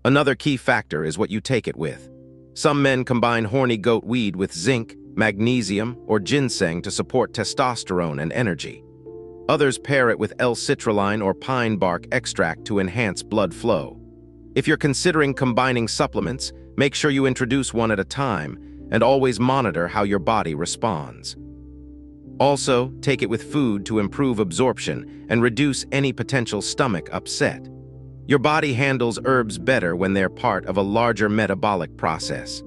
Another key factor is what you take it with. Some men combine horny goat weed with zinc, magnesium, or ginseng to support testosterone and energy. Others pair it with L-citrulline or pine bark extract to enhance blood flow. If you're considering combining supplements, make sure you introduce one at a time and always monitor how your body responds. Also, take it with food to improve absorption and reduce any potential stomach upset. Your body handles herbs better when they're part of a larger metabolic process.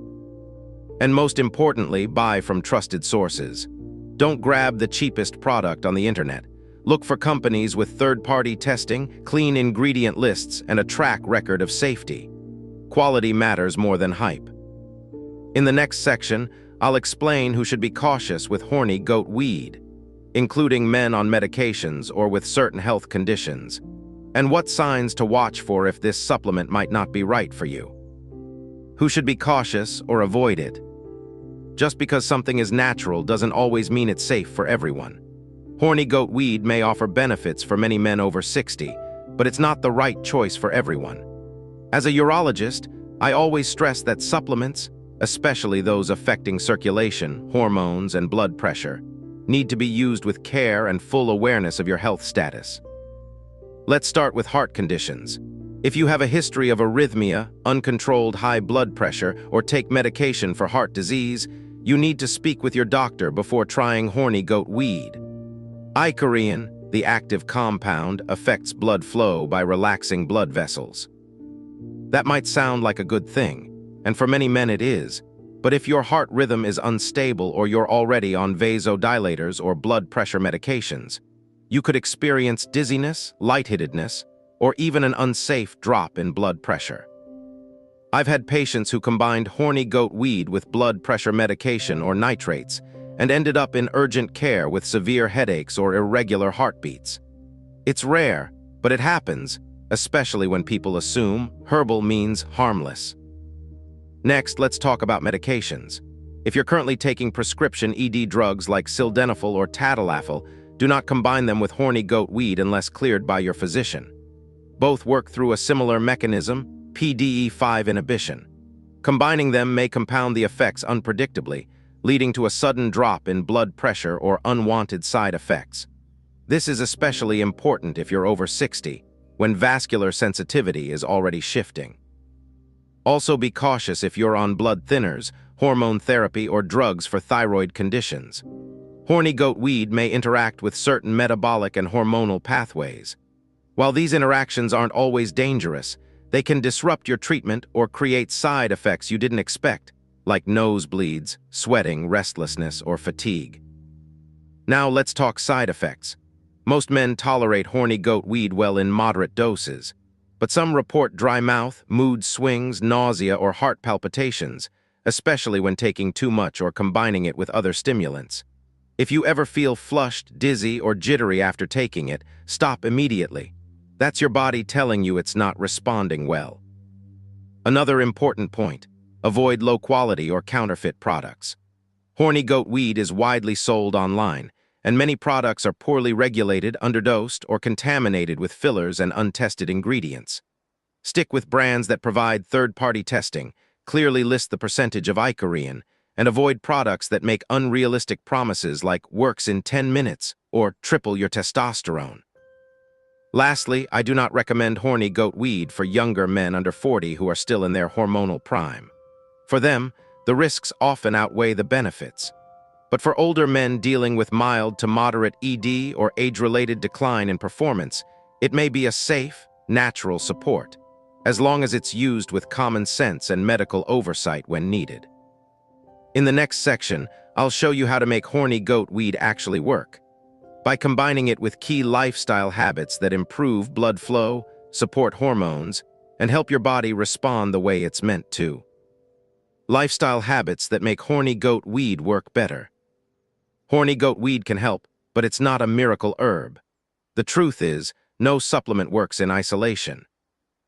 And most importantly, buy from trusted sources. Don't grab the cheapest product on the internet. Look for companies with third-party testing, clean ingredient lists, and a track record of safety. Quality matters more than hype. In the next section, I'll explain who should be cautious with horny goat weed, including men on medications or with certain health conditions, and what signs to watch for if this supplement might not be right for you. Who should be cautious or avoid it? Just because something is natural doesn't always mean it's safe for everyone. Horny goat weed may offer benefits for many men over 60, but it's not the right choice for everyone. As a urologist, I always stress that supplements, especially those affecting circulation, hormones, and blood pressure, need to be used with care and full awareness of your health status. Let's start with heart conditions. If you have a history of arrhythmia, uncontrolled high blood pressure, or take medication for heart disease, you need to speak with your doctor before trying horny goat weed. Icariin, the active compound, affects blood flow by relaxing blood vessels. That might sound like a good thing, and for many men it is, but if your heart rhythm is unstable or you're already on vasodilators or blood pressure medications, you could experience dizziness, lightheadedness, or even an unsafe drop in blood pressure. I've had patients who combined horny goat weed with blood pressure medication or nitrates and ended up in urgent care with severe headaches or irregular heartbeats. It's rare, but it happens, especially when people assume herbal means harmless. Next, let's talk about medications. If you're currently taking prescription ED drugs like sildenafil or tadalafil, do not combine them with horny goat weed unless cleared by your physician. Both work through a similar mechanism, PDE5 inhibition. Combining them may compound the effects unpredictably, leading to a sudden drop in blood pressure or unwanted side effects. This is especially important if you're over 60, when vascular sensitivity is already shifting. Also be cautious if you're on blood thinners, hormone therapy, or drugs for thyroid conditions. Horny goat weed may interact with certain metabolic and hormonal pathways. While these interactions aren't always dangerous, they can disrupt your treatment or create side effects you didn't expect, like nosebleeds, sweating, restlessness, or fatigue. Now let's talk side effects. Most men tolerate horny goat weed well in moderate doses, but some report dry mouth, mood swings, nausea, or heart palpitations, especially when taking too much or combining it with other stimulants. If you ever feel flushed, dizzy, or jittery after taking it, stop immediately. That's your body telling you it's not responding well. Another important point: avoid low-quality or counterfeit products. Horny goat weed is widely sold online, and many products are poorly regulated, underdosed, or contaminated with fillers and untested ingredients. Stick with brands that provide third-party testing, clearly list the percentage of icorian, and avoid products that make unrealistic promises like works in 10 minutes or triple your testosterone. Lastly, I do not recommend horny goat weed for younger men under 40 who are still in their hormonal prime. For them, the risks often outweigh the benefits. But for older men dealing with mild to moderate ED or age-related decline in performance, it may be a safe, natural support, as long as it's used with common sense and medical oversight when needed. In the next section, I'll show you how to make horny goat weed actually work, by combining it with key lifestyle habits that improve blood flow, support hormones, and help your body respond the way it's meant to. Lifestyle habits that make horny goat weed work better. Horny goat weed can help, but it's not a miracle herb. The truth is, no supplement works in isolation.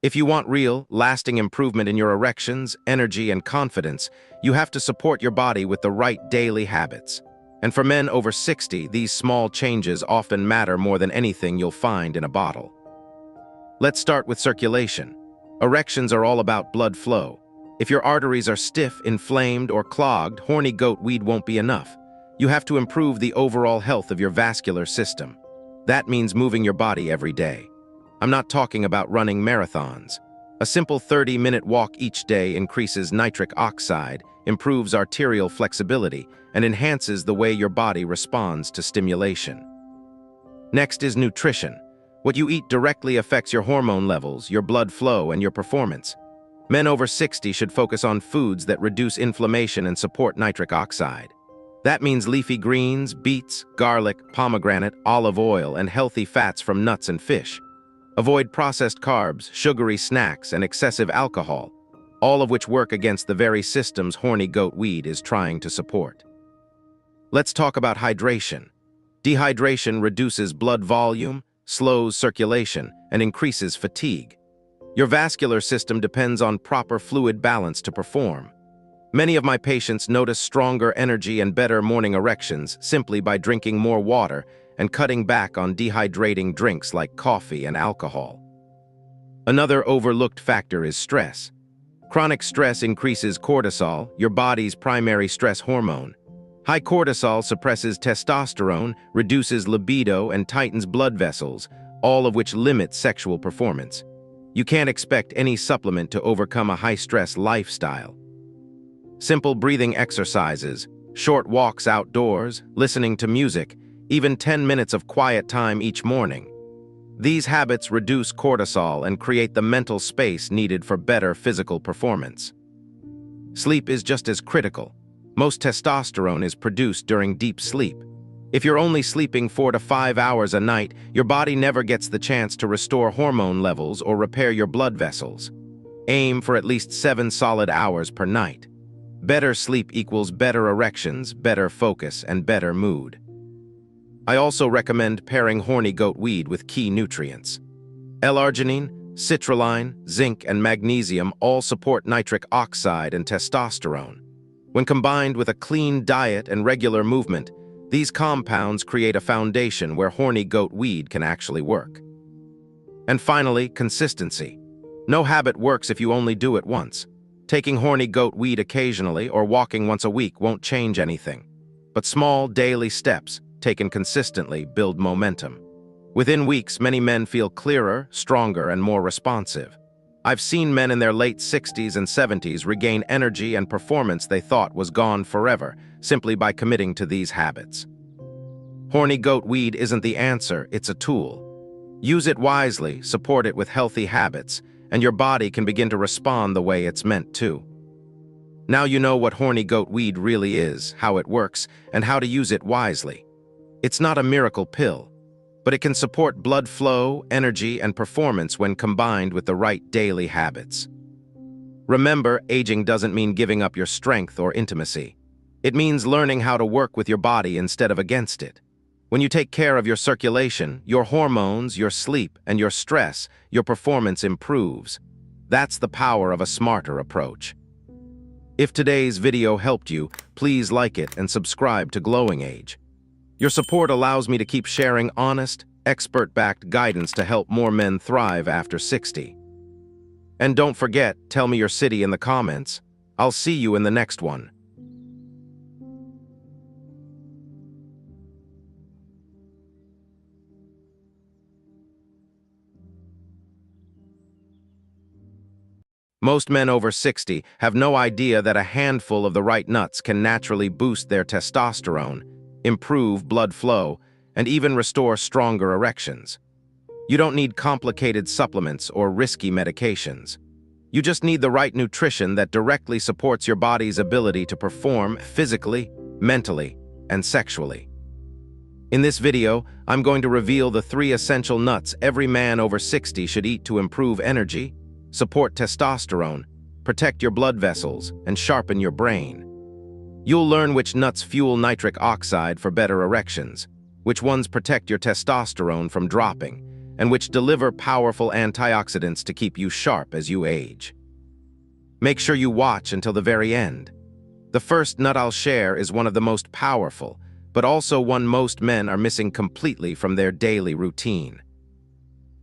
If you want real, lasting improvement in your erections, energy, and confidence, you have to support your body with the right daily habits. And for men over 60, these small changes often matter more than anything you'll find in a bottle. Let's start with circulation. Erections are all about blood flow. If your arteries are stiff, inflamed, or clogged, horny goat weed won't be enough. You have to improve the overall health of your vascular system. That means moving your body every day. I'm not talking about running marathons. A simple 30-minute walk each day increases nitric oxide, improves arterial flexibility, and enhances the way your body responds to stimulation. Next is nutrition. What you eat directly affects your hormone levels, your blood flow, and your performance. Men over 60 should focus on foods that reduce inflammation and support nitric oxide. That means leafy greens, beets, garlic, pomegranate, olive oil, and healthy fats from nuts and fish. Avoid processed carbs, sugary snacks, and excessive alcohol, all of which work against the very systems horny goat weed is trying to support. Let's talk about hydration. Dehydration reduces blood volume, slows circulation, and increases fatigue. Your vascular system depends on proper fluid balance to perform. Many of my patients notice stronger energy and better morning erections simply by drinking more water and cutting back on dehydrating drinks like coffee and alcohol. Another overlooked factor is stress. Chronic stress increases cortisol, your body's primary stress hormone. High cortisol suppresses testosterone, reduces libido, and tightens blood vessels, all of which limit sexual performance. You can't expect any supplement to overcome a high-stress lifestyle. Simple breathing exercises, short walks outdoors, listening to music, even 10 minutes of quiet time each morning. These habits reduce cortisol and create the mental space needed for better physical performance. Sleep is just as critical. Most testosterone is produced during deep sleep. If you're only sleeping 4 to 5 hours a night, your body never gets the chance to restore hormone levels or repair your blood vessels. Aim for at least 7 solid hours per night. Better sleep equals better erections, better focus, and better mood. I also recommend pairing horny goat weed with key nutrients. L-arginine, citrulline, zinc, and magnesium all support nitric oxide and testosterone. When combined with a clean diet and regular movement, these compounds create a foundation where horny goat weed can actually work. And finally, consistency. No habit works if you only do it once. Taking horny goat weed occasionally or walking once a week won't change anything. But small, daily steps, taken consistently, build momentum. Within weeks, many men feel clearer, stronger, and more responsive. I've seen men in their late 60s and 70s regain energy and performance they thought was gone forever, simply by committing to these habits. Horny goat weed isn't the answer, it's a tool. Use it wisely, support it with healthy habits, and your body can begin to respond the way it's meant to. Now you know what horny goat weed really is, how it works, and how to use it wisely. It's not a miracle pill, but it can support blood flow, energy, and performance when combined with the right daily habits. Remember, aging doesn't mean giving up your strength or intimacy. It means learning how to work with your body instead of against it. When you take care of your circulation, your hormones, your sleep, and your stress, your performance improves. That's the power of a smarter approach. If today's video helped you, please like it and subscribe to Glowing Age. Your support allows me to keep sharing honest, expert-backed guidance to help more men thrive after 60. And don't forget, tell me your city in the comments. I'll see you in the next one. Most men over 60 have no idea that a handful of the right nuts can naturally boost their testosterone, improve blood flow, and even restore stronger erections. You don't need complicated supplements or risky medications. You just need the right nutrition that directly supports your body's ability to perform physically, mentally, and sexually. In this video, I'm going to reveal the 3 essential nuts every man over 60 should eat to improve energy, support testosterone, protect your blood vessels, and sharpen your brain. You'll learn which nuts fuel nitric oxide for better erections, which ones protect your testosterone from dropping, and which deliver powerful antioxidants to keep you sharp as you age. Make sure you watch until the very end. The first nut I'll share is one of the most powerful, but also one most men are missing completely from their daily routine.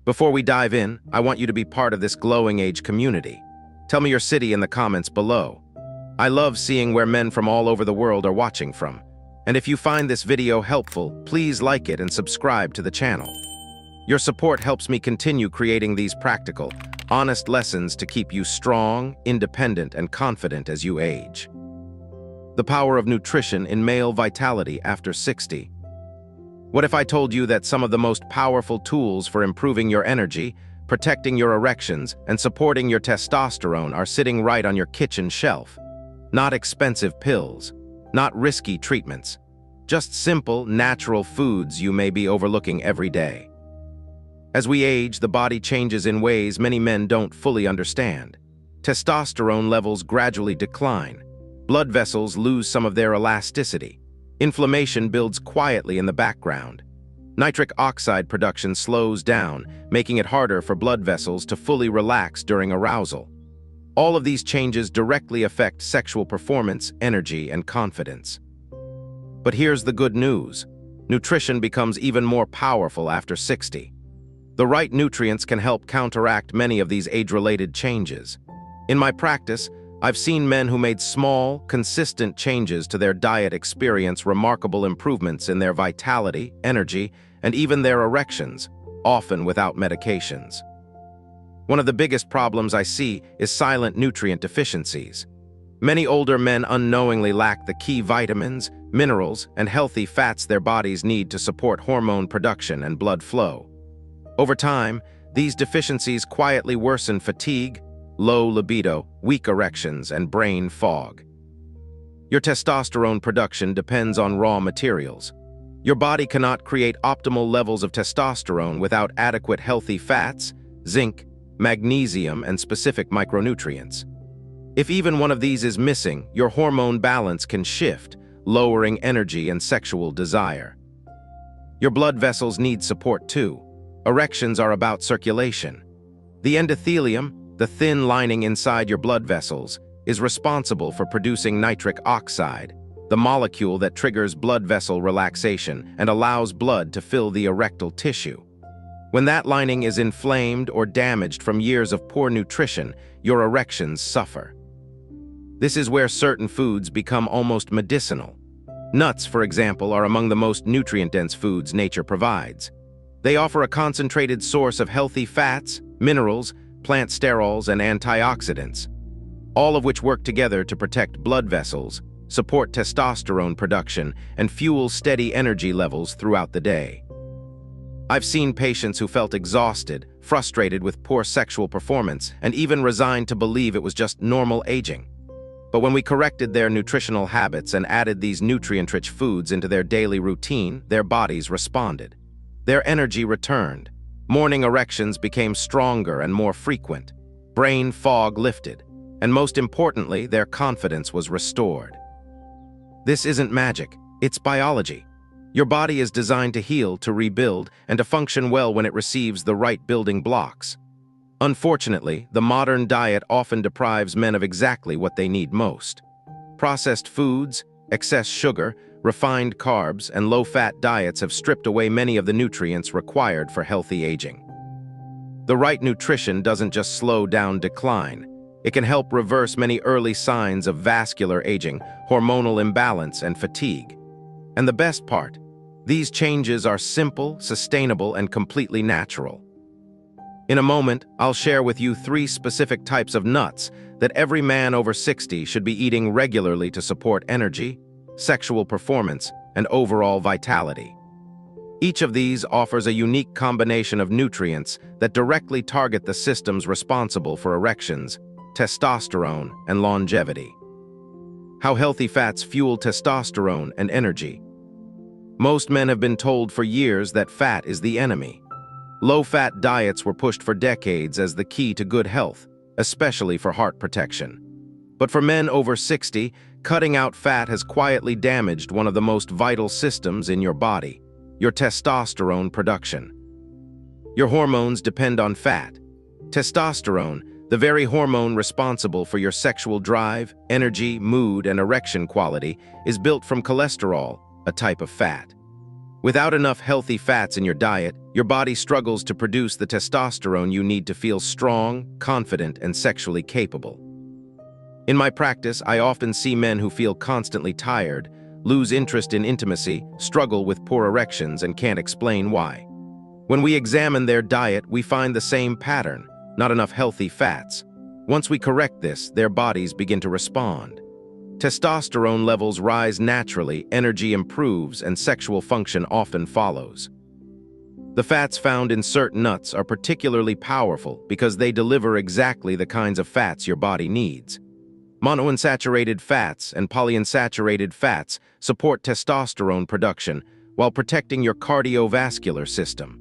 Before we dive in, I want you to be part of this Glowing Age community. Tell me your city in the comments below. I love seeing where men from all over the world are watching from. And if you find this video helpful, please like it and subscribe to the channel. Your support helps me continue creating these practical, honest lessons to keep you strong, independent, and confident as you age. The power of nutrition in male vitality after 60. What if I told you that some of the most powerful tools for improving your energy, protecting your erections, and supporting your testosterone are sitting right on your kitchen shelf? Not expensive pills, not risky treatments, just simple, natural foods you may be overlooking every day. As we age, the body changes in ways many men don't fully understand. Testosterone levels gradually decline. Blood vessels lose some of their elasticity. Inflammation builds quietly in the background. Nitric oxide production slows down, making it harder for blood vessels to fully relax during arousal. All of these changes directly affect sexual performance, energy, and confidence. But here's the good news. Nutrition becomes even more powerful after 60. The right nutrients can help counteract many of these age-related changes. In my practice, I've seen men who made small, consistent changes to their diet experience remarkable improvements in their vitality, energy, and even their erections, often without medications. One of the biggest problems I see is silent nutrient deficiencies. Many older men unknowingly lack the key vitamins, minerals, and healthy fats their bodies need to support hormone production and blood flow. Over time, these deficiencies quietly worsen fatigue, low libido, weak erections, and brain fog. Your testosterone production depends on raw materials. Your body cannot create optimal levels of testosterone without adequate healthy fats, zinc, magnesium, and specific micronutrients. If even one of these is missing, your hormone balance can shift, lowering energy and sexual desire. Your blood vessels need support too. Erections are about circulation. The endothelium, the thin lining inside your blood vessels, is responsible for producing nitric oxide, the molecule that triggers blood vessel relaxation and allows blood to fill the erectile tissue. When that lining is inflamed or damaged from years of poor nutrition, your erections suffer. This is where certain foods become almost medicinal. Nuts, for example, are among the most nutrient-dense foods nature provides. They offer a concentrated source of healthy fats, minerals, plant sterols, and antioxidants, all of which work together to protect blood vessels, support testosterone production, and fuel steady energy levels throughout the day. I've seen patients who felt exhausted, frustrated with poor sexual performance, and even resigned to believe it was just normal aging. But when we corrected their nutritional habits and added these nutrient-rich foods into their daily routine, their bodies responded. Their energy returned. Morning erections became stronger and more frequent. Brain fog lifted. And most importantly, their confidence was restored. This isn't magic, it's biology. Your body is designed to heal, to rebuild, and to function well when it receives the right building blocks. Unfortunately, the modern diet often deprives men of exactly what they need most. Processed foods, excess sugar, refined carbs, and low-fat diets have stripped away many of the nutrients required for healthy aging. The right nutrition doesn't just slow down decline. It can help reverse many early signs of vascular aging, hormonal imbalance, and fatigue. And the best part, these changes are simple, sustainable, and completely natural. In a moment, I'll share with you 3 specific types of nuts that every man over 60 should be eating regularly to support energy, sexual performance, and overall vitality. Each of these offers a unique combination of nutrients that directly target the systems responsible for erections, testosterone, and longevity. How healthy fats fuel testosterone and energy. Most men have been told for years that fat is the enemy. Low-fat diets were pushed for decades as the key to good health, especially for heart protection. But for men over 60, cutting out fat has quietly damaged one of the most vital systems in your body, your testosterone production. Your hormones depend on fat. Testosterone, the very hormone responsible for your sexual drive, energy, mood, and erection quality, is built from cholesterol, a type of fat. Without enough healthy fats in your diet, your body struggles to produce the testosterone you need to feel strong, confident, and sexually capable. In my practice, I often see men who feel constantly tired, lose interest in intimacy, struggle with poor erections, and can't explain why. When we examine their diet, we find the same pattern: not enough healthy fats. Once we correct this, their bodies begin to respond. Testosterone levels rise naturally, energy improves, and sexual function often follows. The fats found in certain nuts are particularly powerful because they deliver exactly the kinds of fats your body needs. Monounsaturated fats and polyunsaturated fats support testosterone production while protecting your cardiovascular system.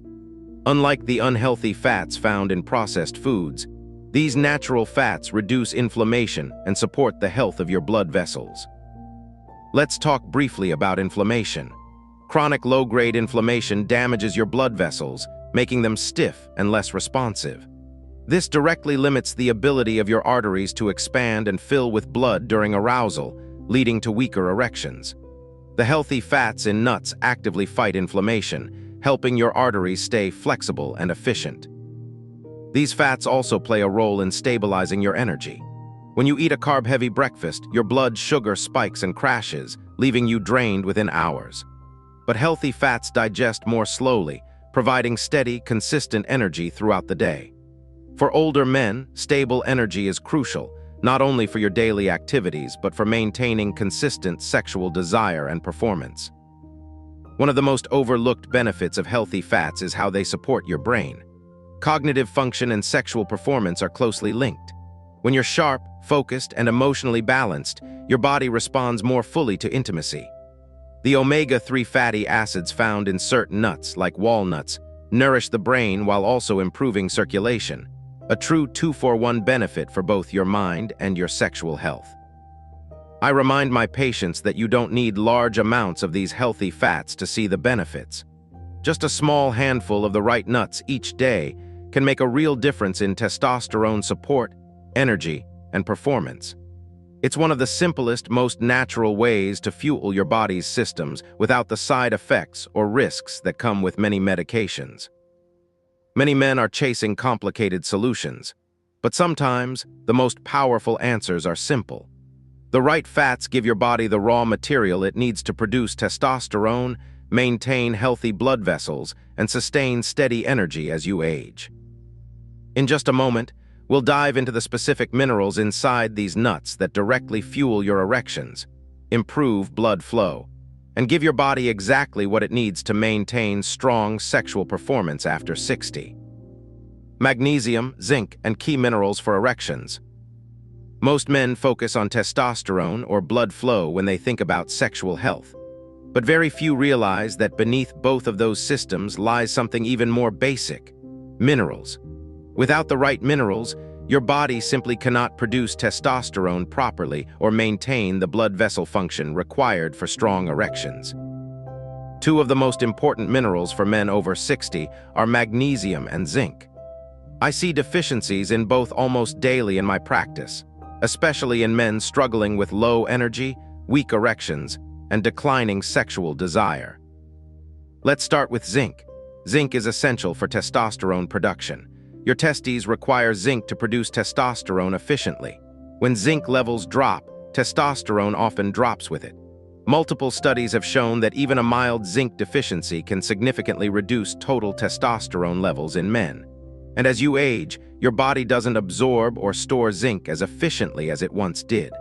Unlike the unhealthy fats found in processed foods, these natural fats reduce inflammation and support the health of your blood vessels. Let's talk briefly about inflammation. Chronic low-grade inflammation damages your blood vessels, making them stiff and less responsive. This directly limits the ability of your arteries to expand and fill with blood during arousal, leading to weaker erections. The healthy fats in nuts actively fight inflammation, helping your arteries stay flexible and efficient. These fats also play a role in stabilizing your energy. When you eat a carb-heavy breakfast, your blood sugar spikes and crashes, leaving you drained within hours. But healthy fats digest more slowly, providing steady, consistent energy throughout the day. For older men, stable energy is crucial, not only for your daily activities, but for maintaining consistent sexual desire and performance. One of the most overlooked benefits of healthy fats is how they support your brain. Cognitive function and sexual performance are closely linked. When you're sharp, focused, and emotionally balanced, your body responds more fully to intimacy. The omega-3 fatty acids found in certain nuts, like walnuts, nourish the brain while also improving circulation, a true 2-for-1 benefit for both your mind and your sexual health. I remind my patients that you don't need large amounts of these healthy fats to see the benefits. Just a small handful of the right nuts each day can make a real difference in testosterone support, energy, and performance. It's one of the simplest, most natural ways to fuel your body's systems without the side effects or risks that come with many medications. Many men are chasing complicated solutions, but sometimes the most powerful answers are simple. The right fats give your body the raw material it needs to produce testosterone, maintain healthy blood vessels, and sustain steady energy as you age. In just a moment, we'll dive into the specific minerals inside these nuts that directly fuel your erections, improve blood flow, and give your body exactly what it needs to maintain strong sexual performance after 60. Magnesium, zinc, and key minerals for erections. Most men focus on testosterone or blood flow when they think about sexual health, but very few realize that beneath both of those systems lies something even more basic: minerals. Without the right minerals, your body simply cannot produce testosterone properly or maintain the blood vessel function required for strong erections. Two of the most important minerals for men over 60 are magnesium and zinc. I see deficiencies in both almost daily in my practice, especially in men struggling with low energy, weak erections, and declining sexual desire. Let's start with zinc. Zinc is essential for testosterone production. Your testes require zinc to produce testosterone efficiently. When zinc levels drop, testosterone often drops with it. Multiple studies have shown that even a mild zinc deficiency can significantly reduce total testosterone levels in men. And as you age, your body doesn't absorb or store zinc as efficiently as it once did.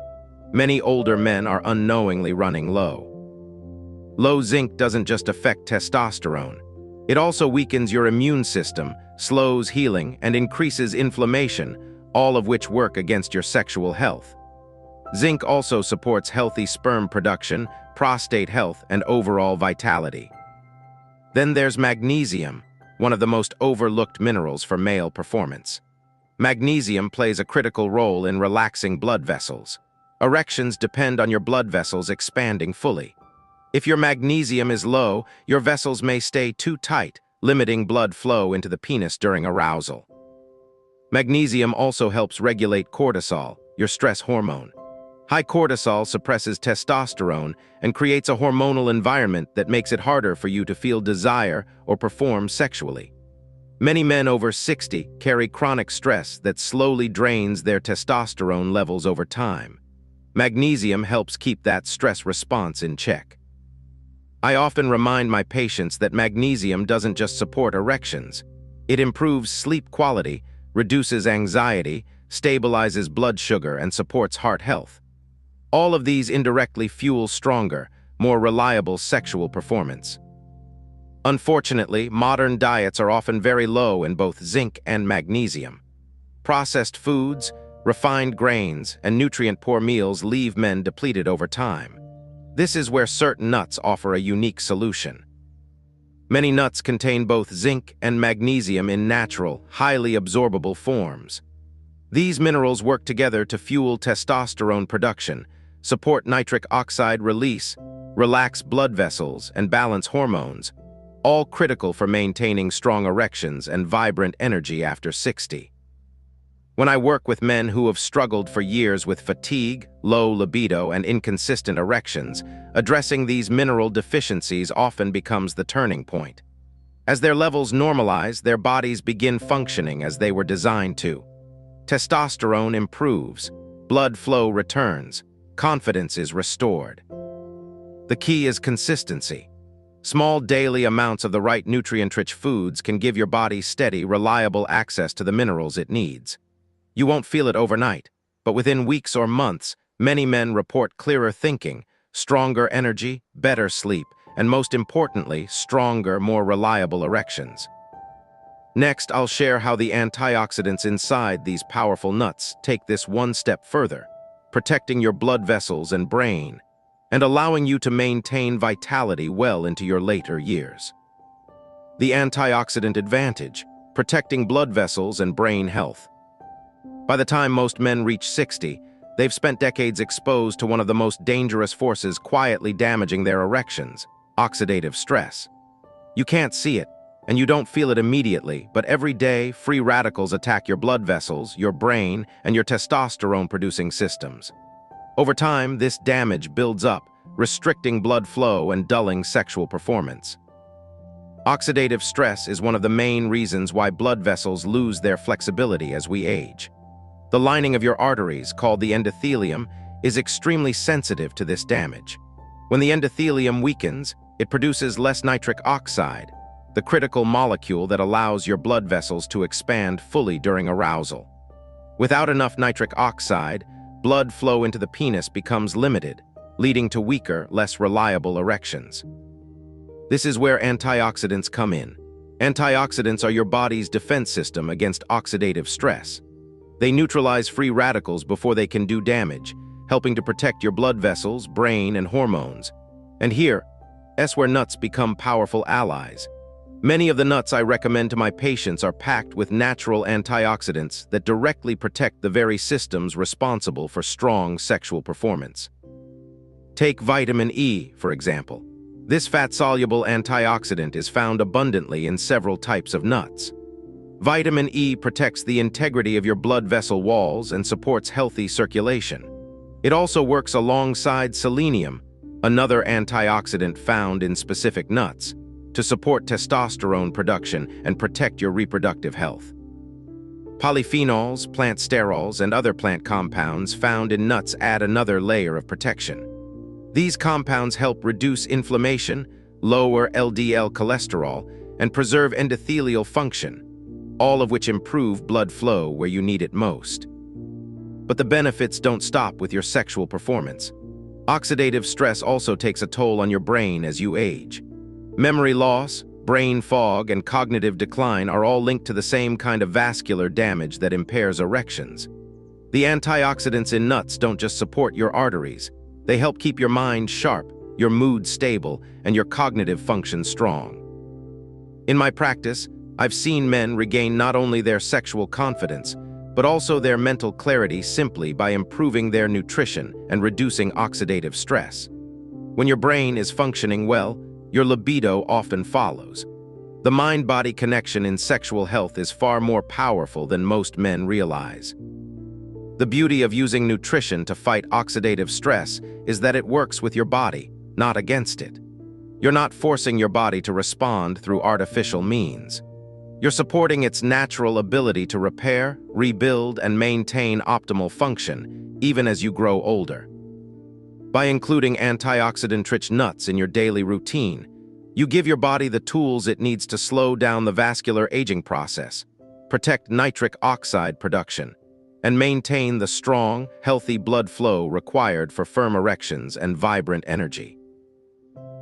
Many older men are unknowingly running low. Low zinc doesn't just affect testosterone. It also weakens your immune system, slows healing, and increases inflammation, all of which work against your sexual health. Zinc also supports healthy sperm production, prostate health, and overall vitality. Then there's magnesium, one of the most overlooked minerals for male performance. Magnesium plays a critical role in relaxing blood vessels. Erections depend on your blood vessels expanding fully. If your magnesium is low, your vessels may stay too tight, limiting blood flow into the penis during arousal. Magnesium also helps regulate cortisol, your stress hormone. High cortisol suppresses testosterone and creates a hormonal environment that makes it harder for you to feel desire or perform sexually. Many men over 60 carry chronic stress that slowly drains their testosterone levels over time. Magnesium helps keep that stress response in check. I often remind my patients that magnesium doesn't just support erections. It improves sleep quality, reduces anxiety, stabilizes blood sugar, and supports heart health. All of these indirectly fuel stronger, more reliable sexual performance. Unfortunately, modern diets are often very low in both zinc and magnesium. Processed foods, refined grains, and nutrient-poor meals leave men depleted over time. This is where certain nuts offer a unique solution. Many nuts contain both zinc and magnesium in natural, highly absorbable forms. These minerals work together to fuel testosterone production, support nitric oxide release, relax blood vessels, and balance hormones, all critical for maintaining strong erections and vibrant energy after 60. When I work with men who have struggled for years with fatigue, low libido, and inconsistent erections, addressing these mineral deficiencies often becomes the turning point. As their levels normalize, their bodies begin functioning as they were designed to. Testosterone improves, blood flow returns, confidence is restored. The key is consistency. Small daily amounts of the right nutrient-rich foods can give your body steady, reliable access to the minerals it needs. You won't feel it overnight, but within weeks or months, many men report clearer thinking, stronger energy, better sleep, and most importantly, stronger, more reliable erections. Next, I'll share how the antioxidants inside these powerful nuts take this one step further, protecting your blood vessels and brain, and allowing you to maintain vitality well into your later years. The antioxidant advantage, protecting blood vessels and brain health. By the time most men reach 60, they've spent decades exposed to one of the most dangerous forces quietly damaging their erections: oxidative stress. You can't see it, and you don't feel it immediately, but every day, free radicals attack your blood vessels, your brain, and your testosterone-producing systems. Over time, this damage builds up, restricting blood flow and dulling sexual performance. Oxidative stress is one of the main reasons why blood vessels lose their flexibility as we age. The lining of your arteries, called the endothelium, is extremely sensitive to this damage. When the endothelium weakens, It produces less nitric oxide, the critical molecule that allows your blood vessels to expand fully during arousal. Without enough nitric oxide, blood flow into the penis becomes limited, leading to weaker, less reliable erections. This is where antioxidants come in. Antioxidants are your body's defense system against oxidative stress. They neutralize free radicals before they can do damage, helping to protect your blood vessels, brain, and hormones. And here's where nuts become powerful allies. Many of the nuts I recommend to my patients are packed with natural antioxidants that directly protect the very systems responsible for strong sexual performance. Take vitamin E, for example. This fat-soluble antioxidant is found abundantly in several types of nuts. Vitamin E protects the integrity of your blood vessel walls and supports healthy circulation. It also works alongside selenium, another antioxidant found in specific nuts, to support testosterone production and protect your reproductive health. Polyphenols, plant sterols, and other plant compounds found in nuts add another layer of protection. These compounds help reduce inflammation, lower LDL cholesterol, and preserve endothelial function, all of which improve blood flow where you need it most. But the benefits don't stop with your sexual performance. Oxidative stress also takes a toll on your brain as you age. Memory loss, brain fog, and cognitive decline are all linked to the same kind of vascular damage that impairs erections. The antioxidants in nuts don't just support your arteries. They help keep your mind sharp, your mood stable, and your cognitive function strong. In my practice, I've seen men regain not only their sexual confidence, but also their mental clarity simply by improving their nutrition and reducing oxidative stress. When your brain is functioning well, your libido often follows. The mind-body connection in sexual health is far more powerful than most men realize. The beauty of using nutrition to fight oxidative stress is that it works with your body, not against it. You're not forcing your body to respond through artificial means. You're supporting its natural ability to repair, rebuild, and maintain optimal function, even as you grow older. By including antioxidant-rich nuts in your daily routine, you give your body the tools it needs to slow down the vascular aging process, protect nitric oxide production, and maintain the strong, healthy blood flow required for firm erections and vibrant energy.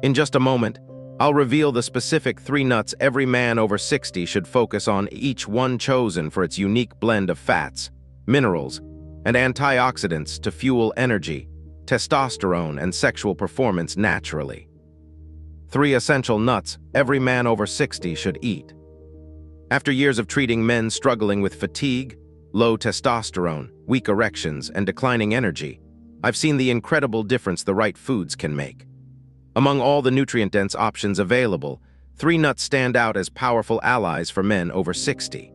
In just a moment, I'll reveal the specific 3 nuts every man over 60 should focus on, each one chosen for its unique blend of fats, minerals, and antioxidants to fuel energy, testosterone, and sexual performance naturally. 3 essential nuts every man over 60 should eat. After years of treating men struggling with fatigue, low testosterone, weak erections, and declining energy, I've seen the incredible difference the right foods can make. Among all the nutrient-dense options available, 3 nuts stand out as powerful allies for men over 60.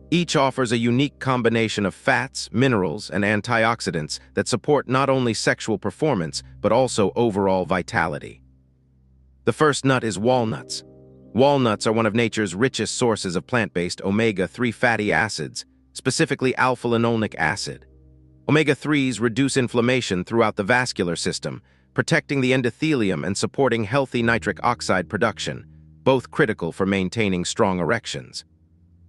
Each offers a unique combination of fats, minerals, and antioxidants that support not only sexual performance, but also overall vitality. The first nut is walnuts. Walnuts are one of nature's richest sources of plant-based omega-3 fatty acids, specifically alpha-linolenic acid. Omega-3s reduce inflammation throughout the vascular system, protecting the endothelium and supporting healthy nitric oxide production, both critical for maintaining strong erections.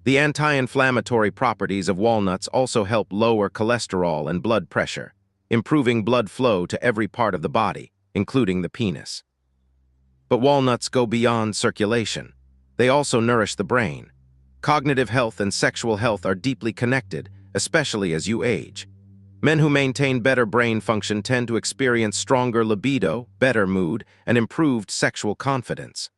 The anti-inflammatory properties of walnuts also help lower cholesterol and blood pressure, improving blood flow to every part of the body, including the penis. But walnuts go beyond circulation. They also nourish the brain. Cognitive health and sexual health are deeply connected, especially as you age. Men who maintain better brain function tend to experience stronger libido, better mood, and improved sexual confidence.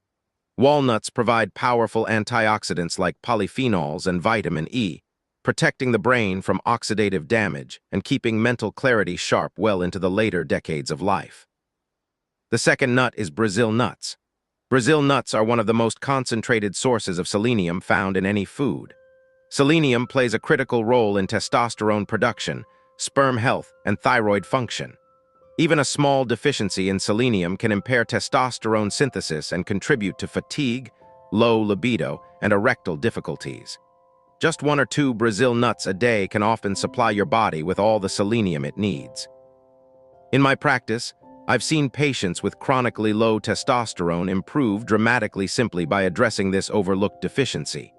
Walnuts provide powerful antioxidants like polyphenols and vitamin E, protecting the brain from oxidative damage and keeping mental clarity sharp well into the later decades of life. The second nut is Brazil nuts. Brazil nuts are one of the most concentrated sources of selenium found in any food. Selenium plays a critical role in testosterone production, sperm health, and thyroid function. Even a small deficiency in selenium can impair testosterone synthesis and contribute to fatigue, low libido, and erectile difficulties. Just 1 or 2 Brazil nuts a day can often supply your body with all the selenium it needs. In my practice, I've seen patients with chronically low testosterone improve dramatically simply by addressing this overlooked deficiency.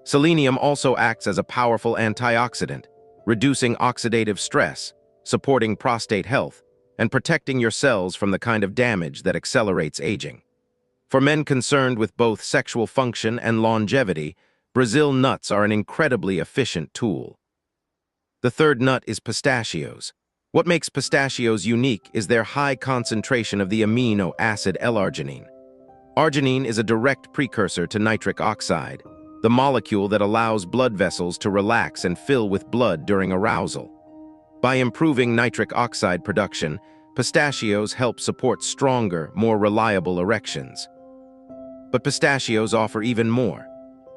Selenium also acts as a powerful antioxidant, reducing oxidative stress, supporting prostate health, and protecting your cells from the kind of damage that accelerates aging. For men concerned with both sexual function and longevity, Brazil nuts are an incredibly efficient tool. The third nut is pistachios. What makes pistachios unique is their high concentration of the amino acid L-arginine. Arginine is a direct precursor to nitric oxide, the molecule that allows blood vessels to relax and fill with blood during arousal. By improving nitric oxide production, pistachios help support stronger, more reliable erections. But pistachios offer even more.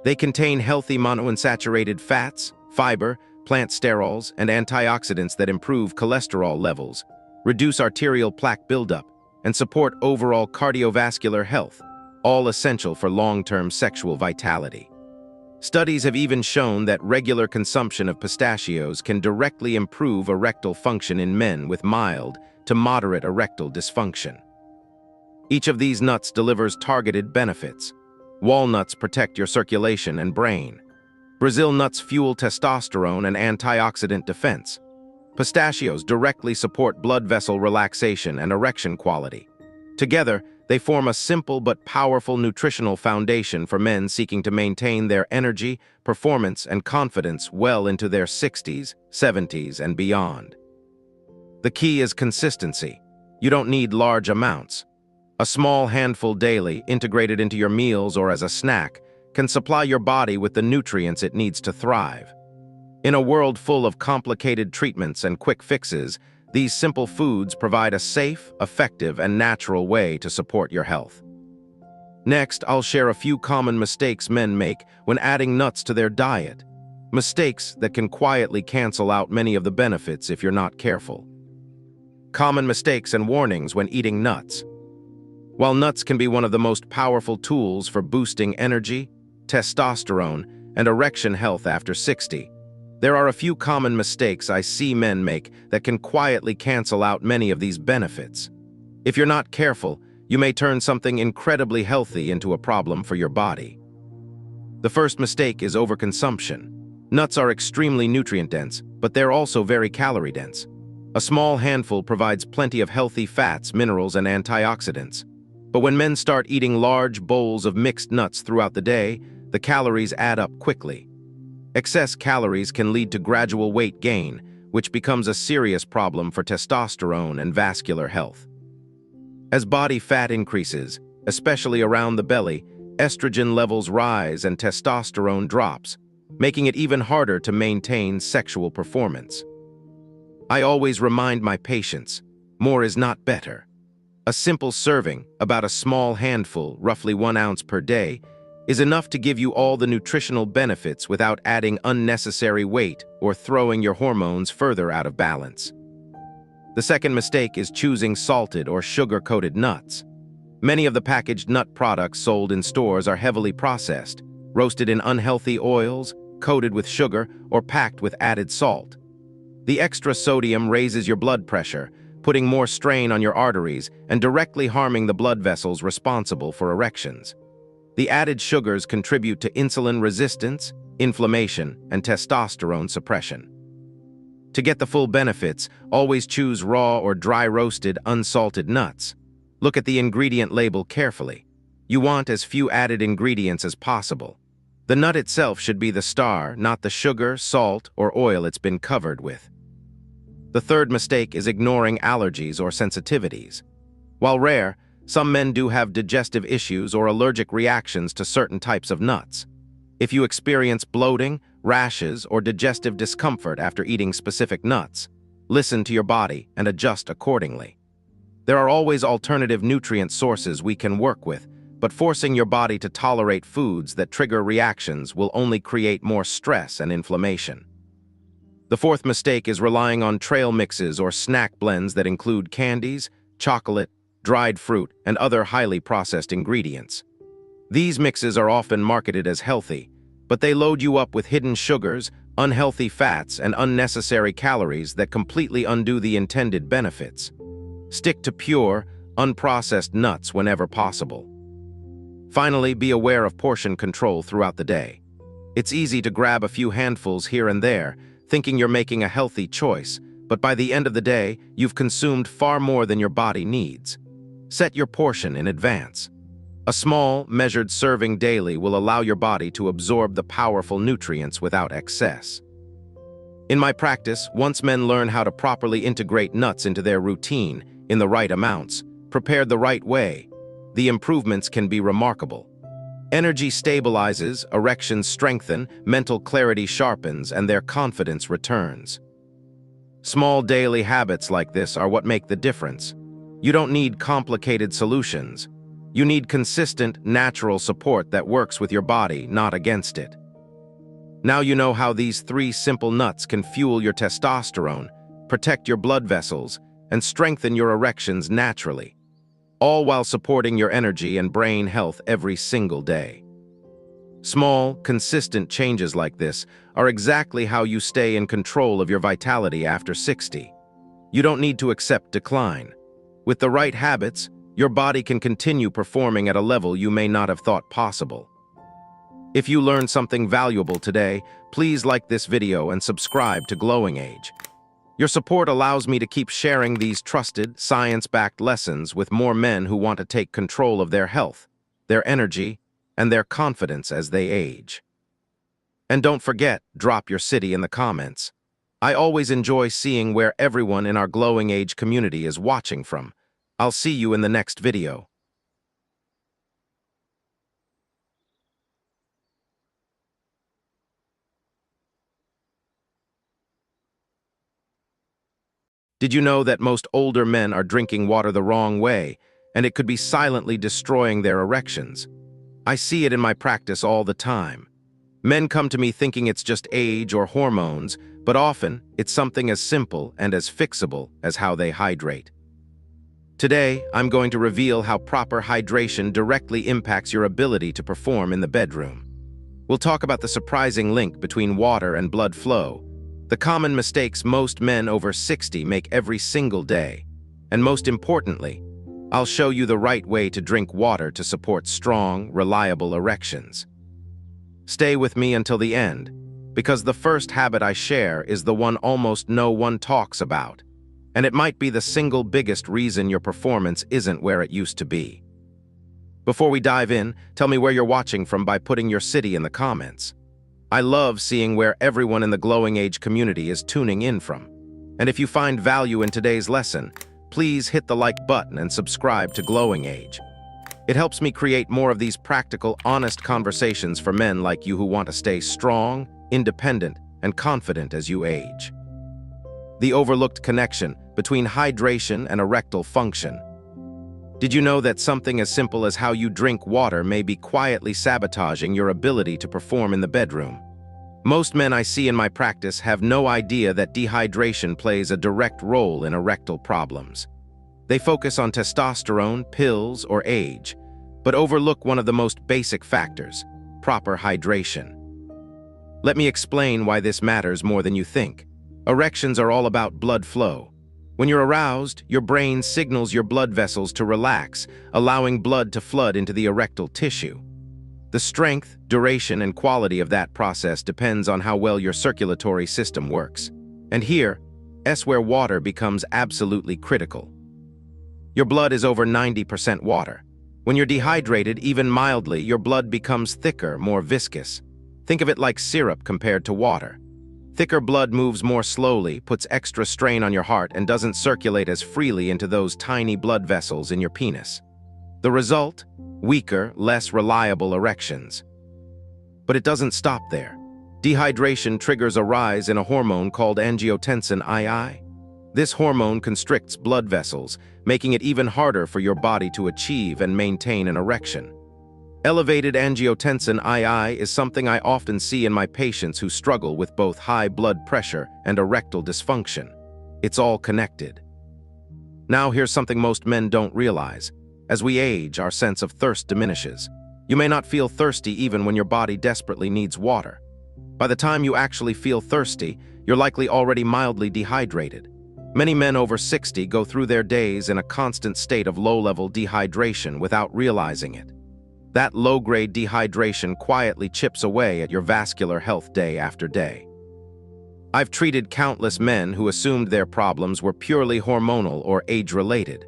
They contain healthy monounsaturated fats, fiber, plant sterols, and antioxidants that improve cholesterol levels, reduce arterial plaque buildup, and support overall cardiovascular health, all essential for long-term sexual vitality. Studies have even shown that regular consumption of pistachios can directly improve erectile function in men with mild to moderate erectile dysfunction. Each of these nuts delivers targeted benefits. Walnuts protect your circulation and brain. Brazil nuts fuel testosterone and antioxidant defense. Pistachios directly support blood vessel relaxation and erection quality. Together, they form a simple but powerful nutritional foundation for men seeking to maintain their energy, performance, and confidence well into their 60s, 70s, and beyond. The key is consistency. You don't need large amounts. A small handful daily, integrated into your meals or as a snack, can supply your body with the nutrients it needs to thrive. In a world full of complicated treatments and quick fixes, these simple foods provide a safe, effective, and natural way to support your health. Next, I'll share a few common mistakes men make when adding nuts to their diet. Mistakes that can quietly cancel out many of the benefits if you're not careful. Common mistakes and warnings when eating nuts. While nuts can be one of the most powerful tools for boosting energy, testosterone, and erection health after 60, there are a few common mistakes I see men make that can quietly cancel out many of these benefits. If you're not careful, you may turn something incredibly healthy into a problem for your body. The first mistake is overconsumption. Nuts are extremely nutrient-dense, but they're also very calorie-dense. A small handful provides plenty of healthy fats, minerals, and antioxidants. But when men start eating large bowls of mixed nuts throughout the day, the calories add up quickly. Excess calories can lead to gradual weight gain, which becomes a serious problem for testosterone and vascular health. As body fat increases, especially around the belly, estrogen levels rise and testosterone drops, making it even harder to maintain sexual performance. I always remind my patients, more is not better. A simple serving, about a small handful, roughly 1 ounce per day, is enough to give you all the nutritional benefits without adding unnecessary weight or throwing your hormones further out of balance. The second mistake is choosing salted or sugar-coated nuts. Many of the packaged nut products sold in stores are heavily processed, roasted in unhealthy oils, coated with sugar, or packed with added salt. The extra sodium raises your blood pressure, putting more strain on your arteries and directly harming the blood vessels responsible for erections. The added sugars contribute to insulin resistance, inflammation, and testosterone suppression. To get the full benefits, always choose raw or dry-roasted, unsalted nuts. Look at the ingredient label carefully. You want as few added ingredients as possible. The nut itself should be the star, not the sugar, salt, or oil it's been covered with. The third mistake is ignoring allergies or sensitivities. While rare, some men do have digestive issues or allergic reactions to certain types of nuts. If you experience bloating, rashes, or digestive discomfort after eating specific nuts, listen to your body and adjust accordingly. There are always alternative nutrient sources we can work with, but forcing your body to tolerate foods that trigger reactions will only create more stress and inflammation. The fourth mistake is relying on trail mixes or snack blends that include candies, chocolate, dried fruit, and other highly processed ingredients. These mixes are often marketed as healthy, but they load you up with hidden sugars, unhealthy fats, and unnecessary calories that completely undo the intended benefits. Stick to pure, unprocessed nuts whenever possible. Finally, be aware of portion control throughout the day. It's easy to grab a few handfuls here and there, thinking you're making a healthy choice, but by the end of the day, you've consumed far more than your body needs. Set your portion in advance. A small, measured serving daily will allow your body to absorb the powerful nutrients without excess. In my practice, once men learn how to properly integrate nuts into their routine, in the right amounts, prepared the right way, the improvements can be remarkable. Energy stabilizes, erections strengthen, mental clarity sharpens, and their confidence returns. Small daily habits like this are what make the difference. You don't need complicated solutions. You need consistent, natural support that works with your body, not against it. Now you know how these 3 simple nuts can fuel your testosterone, protect your blood vessels, and strengthen your erections naturally, all while supporting your energy and brain health every single day. Small, consistent changes like this are exactly how you stay in control of your vitality after 60. You don't need to accept decline. With the right habits, your body can continue performing at a level you may not have thought possible. If you learned something valuable today, please like this video and subscribe to Glowing Age. Your support allows me to keep sharing these trusted, science-backed lessons with more men who want to take control of their health, their energy, and their confidence as they age. And don't forget, drop your city in the comments. I always enjoy seeing where everyone in our Glowing Age community is watching from. I'll see you in the next video. Did you know that most older men are drinking water the wrong way, and it could be silently destroying their erections? I see it in my practice all the time. Men come to me thinking it's just age or hormones, but often it's something as simple and as fixable as how they hydrate. Today, I'm going to reveal how proper hydration directly impacts your ability to perform in the bedroom. We'll talk about the surprising link between water and blood flow, the common mistakes most men over 60 make every single day, and most importantly, I'll show you the right way to drink water to support strong, reliable erections. Stay with me until the end, because the first habit I share is the one almost no one talks about, and it might be the single biggest reason your performance isn't where it used to be. Before we dive in, tell me where you're watching from by putting your city in the comments. I love seeing where everyone in the Glowing Age community is tuning in from. And if you find value in today's lesson, please hit the like button and subscribe to Glowing Age. It helps me create more of these practical, honest conversations for men like you who want to stay strong, independent, and confident as you age. The overlooked connection between hydration and erectile function. Did you know that something as simple as how you drink water may be quietly sabotaging your ability to perform in the bedroom? Most men I see in my practice have no idea that dehydration plays a direct role in erectile problems. They focus on testosterone, pills, or age, but overlook one of the most basic factors: proper hydration. Let me explain why this matters more than you think. Erections are all about blood flow. When you're aroused, your brain signals your blood vessels to relax, allowing blood to flood into the erectile tissue. The strength, duration, and quality of that process depends on how well your circulatory system works. And here's where water becomes absolutely critical. Your blood is over 90% water. When you're dehydrated, even mildly, your blood becomes thicker, more viscous. Think of it like syrup compared to water. Thicker blood moves more slowly, puts extra strain on your heart, and doesn't circulate as freely into those tiny blood vessels in your penis. The result? Weaker, less reliable erections. But it doesn't stop there. Dehydration triggers a rise in a hormone called angiotensin II. This hormone constricts blood vessels, making it even harder for your body to achieve and maintain an erection. Elevated angiotensin II is something I often see in my patients who struggle with both high blood pressure and erectile dysfunction. It's all connected. Now here's something most men don't realize. As we age, our sense of thirst diminishes. You may not feel thirsty even when your body desperately needs water. By the time you actually feel thirsty, you're likely already mildly dehydrated. Many men over 60 go through their days in a constant state of low-level dehydration without realizing it. That low-grade dehydration quietly chips away at your vascular health day after day. I've treated countless men who assumed their problems were purely hormonal or age-related.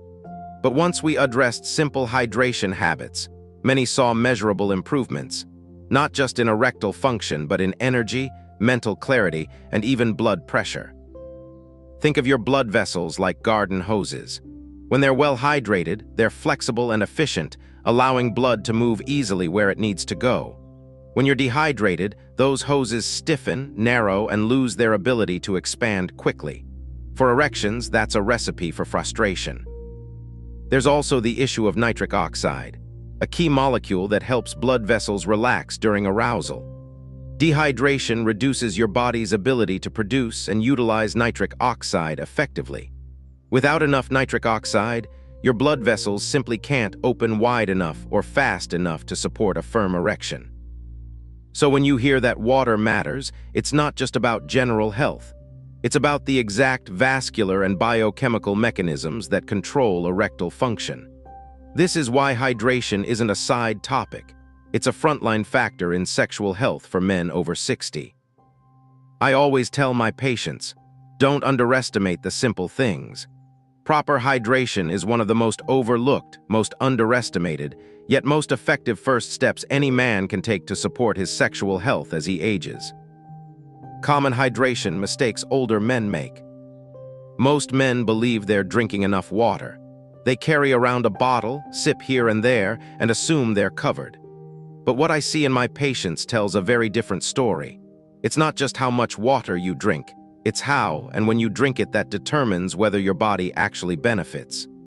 But once we addressed simple hydration habits, many saw measurable improvements, not just in erectile function but in energy, mental clarity, and even blood pressure. Think of your blood vessels like garden hoses. When they're well hydrated, they're flexible and efficient, allowing blood to move easily where it needs to go. When you're dehydrated, those hoses stiffen, narrow, and lose their ability to expand quickly. For erections, that's a recipe for frustration. There's also the issue of nitric oxide, a key molecule that helps blood vessels relax during arousal. Dehydration reduces your body's ability to produce and utilize nitric oxide effectively. Without enough nitric oxide, your blood vessels simply can't open wide enough or fast enough to support a firm erection. So when you hear that water matters, it's not just about general health. It's about the exact vascular and biochemical mechanisms that control erectile function. This is why hydration isn't a side topic. It's a frontline factor in sexual health for men over 60. I always tell my patients, don't underestimate the simple things. Proper hydration is one of the most overlooked, most underestimated, yet most effective first steps any man can take to support his sexual health as he ages. Common hydration mistakes older men make. Most men believe they're drinking enough water. They carry around a bottle, sip here and there, and assume they're covered. But what I see in my patients tells a very different story. It's not just how much water you drink, it's how and when you drink it that determines whether your body actually benefits.